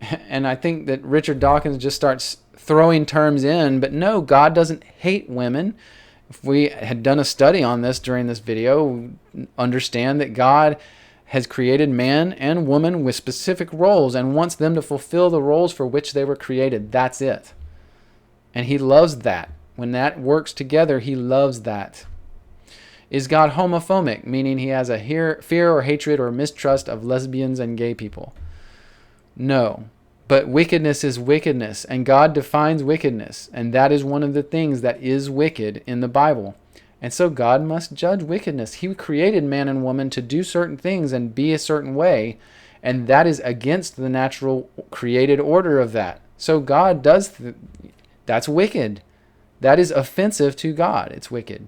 And I think that Richard Dawkins just starts throwing terms in, but no, God doesn't hate women. If we had done a study on this during this video, we understand that God has created man and woman with specific roles and wants them to fulfill the roles for which they were created. That's it. And he loves that. When that works together, he loves that. Is God homophobic, meaning he has a fear or hatred or mistrust of lesbians and gay people? No. But wickedness is wickedness, and God defines wickedness, and that is one of the things that is wicked in the Bible. And so God must judge wickedness. He created man and woman to do certain things and be a certain way, and that is against the natural created order of that. So God does, that's wicked. That is offensive to God. It's wicked.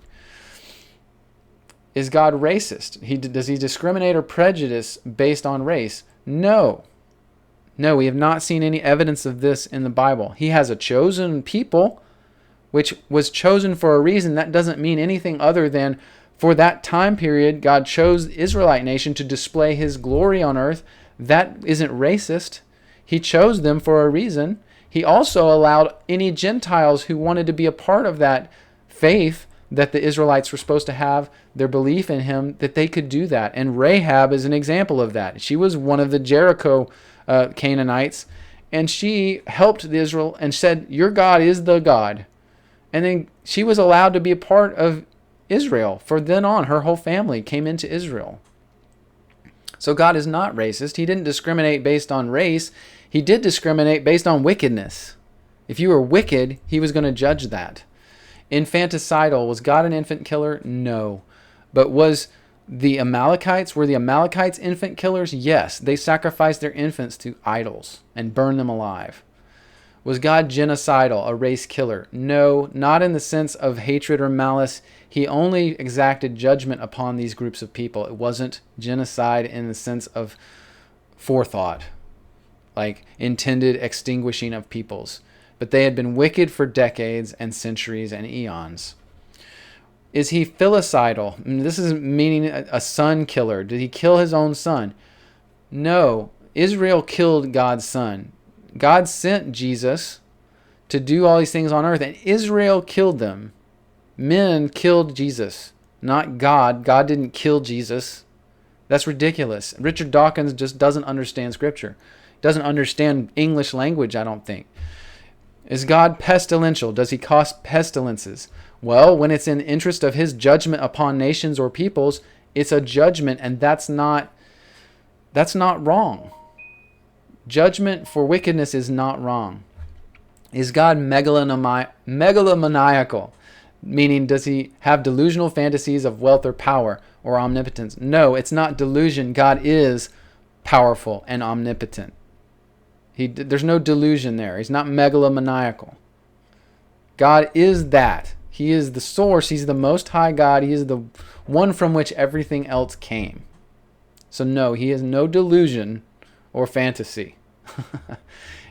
Is God racist? Does he discriminate or prejudice based on race? No. No, we have not seen any evidence of this in the Bible. He has a chosen people, which was chosen for a reason. That doesn't mean anything other than for that time period, God chose the Israelite nation to display his glory on earth. That isn't racist. He chose them for a reason. He also allowed any Gentiles who wanted to be a part of that faith that the Israelites were supposed to have, their belief in him, that they could do that. And Rahab is an example of that. She was one of the Jericho Canaanites, and she helped the Israel and said, your God is the God. And then she was allowed to be a part of Israel. For then on, her whole family came into Israel. So God is not racist. He didn't discriminate based on race. He did discriminate based on wickedness. If you were wicked, he was going to judge that. Infanticidal, was God an infant killer? No. But were the Amalekites infant killers? Yes. They sacrificed their infants to idols and burned them alive. Was God genocidal, a race killer? No, not in the sense of hatred or malice. He only exacted judgment upon these groups of people. It wasn't genocide in the sense of forethought, like intended extinguishing of peoples. But they had been wicked for decades and centuries and eons. Is he filicidal? This is meaning a son killer. Did he kill his own son? No. Israel killed God's son. God sent Jesus to do all these things on earth, and Israel killed them. Men killed Jesus, not God. God didn't kill Jesus. That's ridiculous. Richard Dawkins just doesn't understand Scripture. Doesn't understand English language, I don't think. Is God pestilential? Does he cause pestilences? Well, when it's in the interest of his judgment upon nations or peoples, it's a judgment, and that's not wrong. Judgment for wickedness is not wrong. Is God megalomaniacal? Meaning, does he have delusional fantasies of wealth or power or omnipotence? No, it's not delusion. God is powerful and omnipotent. There's no delusion there. He's not megalomaniacal. God is that. He is the source. He's the most high God. He is the one from which everything else came. So no, he has no delusion or fantasy.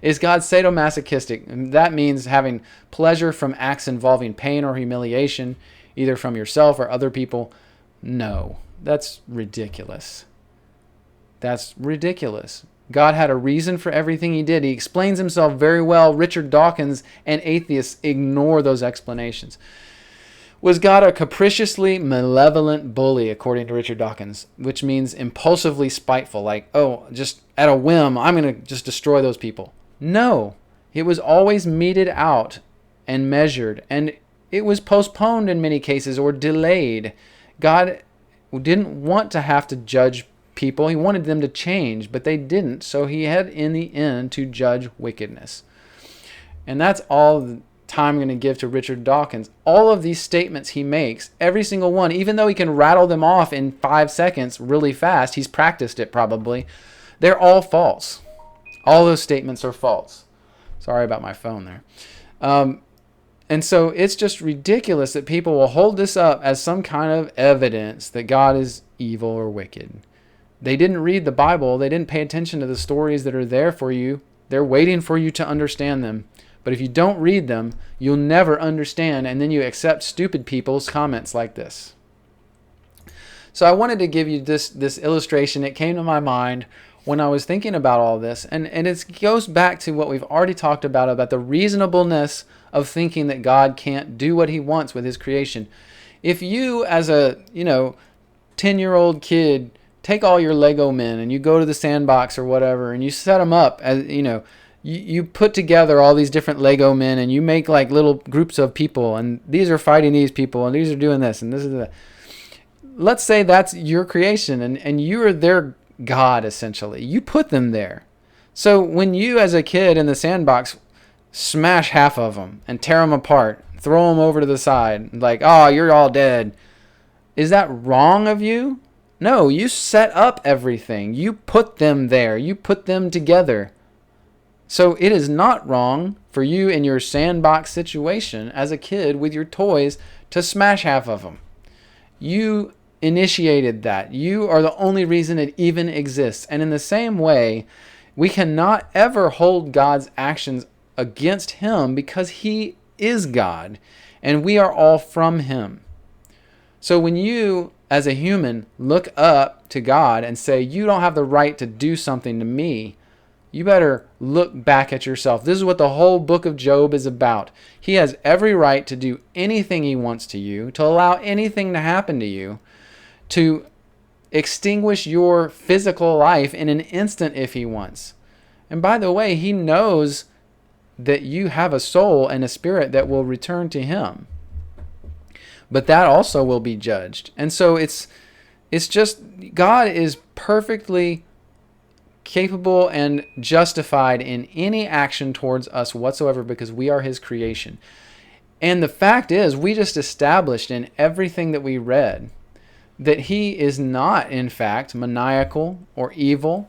Is God sadomasochistic? That means having pleasure from acts involving pain or humiliation, either from yourself or other people. No, that's ridiculous. That's ridiculous. God had a reason for everything he did. He explains himself very well. Richard Dawkins and atheists ignore those explanations. Was God a capriciously malevolent bully, according to Richard Dawkins, which means impulsively spiteful, like, oh, just at a whim, I'm going to just destroy those people? No, it was always meted out and measured, and it was postponed in many cases or delayed. God didn't want to have to judge people. He wanted them to change, but they didn't, so he had in the end to judge wickedness. And that's all the time I'm going to give to Richard Dawkins. All of these statements he makes, every single one, even though he can rattle them off in 5 seconds really fast, he's practiced it probably, they're all false. All those statements are false. Sorry about my phone there. And so it's just ridiculous that people will hold this up as some kind of evidence that God is evil or wicked. They didn't read the Bible. They didn't pay attention to the stories that are there for you. They're waiting for you to understand them. But if you don't read them, you'll never understand, and then you accept stupid people's comments like this. So I wanted to give you this illustration. It came to my mind when I was thinking about all this, and it goes back to what we've already talked about the reasonableness of thinking that God can't do what he wants with his creation. If you, as a 10-year-old kid, take all your Lego men and you go to the sandbox or whatever and you set them up as, you put together all these different Lego men and you make like little groups of people, and these are fighting these people and these are doing this and this is that. Let's say that's your creation and you're their God, essentially. You put them there. So when you as a kid in the sandbox smash half of them and tear them apart, throw them over to the side, like, oh, you're all dead, is that wrong of you? No, you set up everything. You put them there. You put them together. So it is not wrong for you in your sandbox situation as a kid with your toys to smash half of them. You initiated that. You are the only reason it even exists. And in the same way, we cannot ever hold God's actions against him because he is God and we are all from him. So when you, as a human, look up to God and say, you don't have the right to do something to me, you better look back at yourself. This is what the whole book of Job is about. He has every right to do anything he wants to you, to allow anything to happen to you, to extinguish your physical life in an instant if he wants. And by the way, he knows that you have a soul and a spirit that will return to him. But that also will be judged. And so it's just, God is perfectly capable and justified in any action towards us whatsoever because we are his creation. And the fact is, we just established in everything that we read that he is not, in fact, maniacal or evil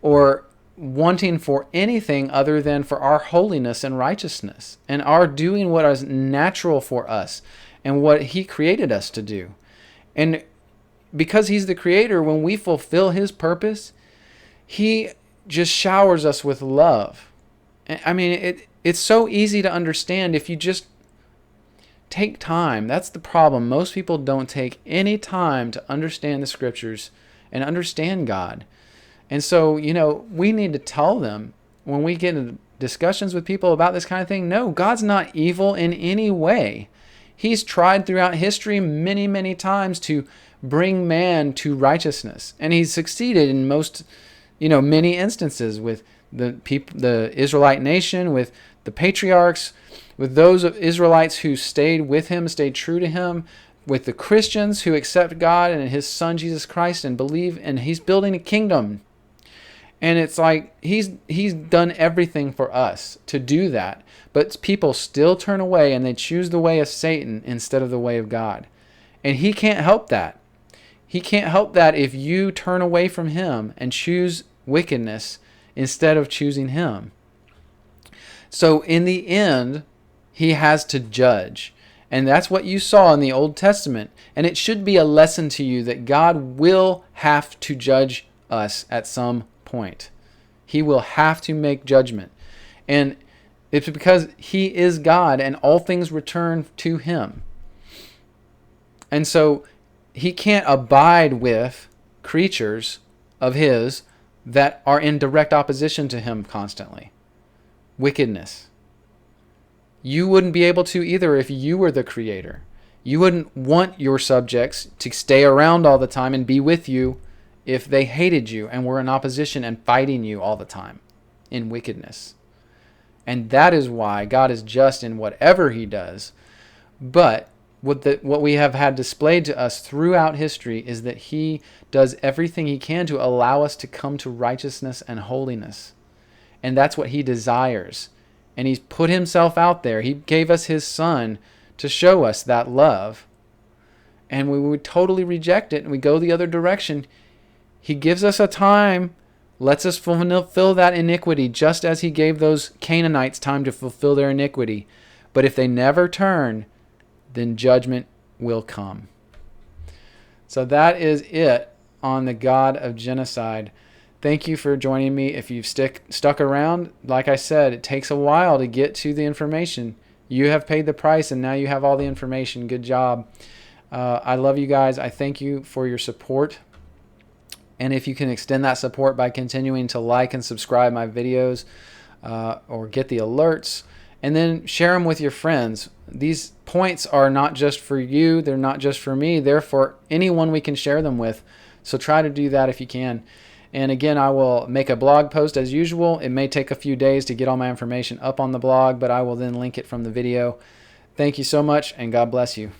or wanting for anything other than for our holiness and righteousness, and our doing what is natural for us and what he created us to do. And because he's the creator, when we fulfill his purpose, he just showers us with love. I mean, it's so easy to understand if you just take time. That's the problem. Most people don't take any time to understand the scriptures and understand God. And so, we need to tell them when we get into discussions with people about this kind of thing, no, God's not evil in any way. He's tried throughout history many, many times to bring man to righteousness. And he's succeeded in most, many instances with the Israelite nation, with the patriarchs, with those of Israelites who stayed with him, stayed true to him, with the Christians who accept God and his son Jesus Christ and believe, and he's building a kingdom. And it's like he's done everything for us to do that. But people still turn away and they choose the way of Satan instead of the way of God. And he can't help that. He can't help that if you turn away from him and choose wickedness instead of choosing him. So in the end, he has to judge. And that's what you saw in the Old Testament. And it should be a lesson to you that God will have to judge us at some point. He will have to make judgment. And it's because he is God and all things return to him. And so he can't abide with creatures of his that are in direct opposition to him constantly. Wickedness. You wouldn't be able to either if you were the creator. You wouldn't want your subjects to stay around all the time and be with you if they hated you and were in opposition and fighting you all the time in wickedness. And that is why God is just in whatever he does. But what we have had displayed to us throughout history is that he does everything he can to allow us to come to righteousness and holiness. And that's what he desires. And he's put himself out there. He gave us his son to show us that love. And we would totally reject it and we go the other direction. He gives us a time, lets us fulfill that iniquity, just as he gave those Canaanites time to fulfill their iniquity. But if they never turn, then judgment will come. So that is it on the God of Genocide. Thank you for joining me. If you've stuck around, like I said, it takes a while to get to the information. You have paid the price and now you have all the information. Good job. I love you guys. I thank you for your support. And if you can extend that support by continuing to like and subscribe my videos or get the alerts, and then share them with your friends. These points are not just for you. They're not just for me. They're for anyone we can share them with. So try to do that if you can. And again, I will make a blog post as usual. It may take a few days to get all my information up on the blog, but I will then link it from the video. Thank you so much, and God bless you.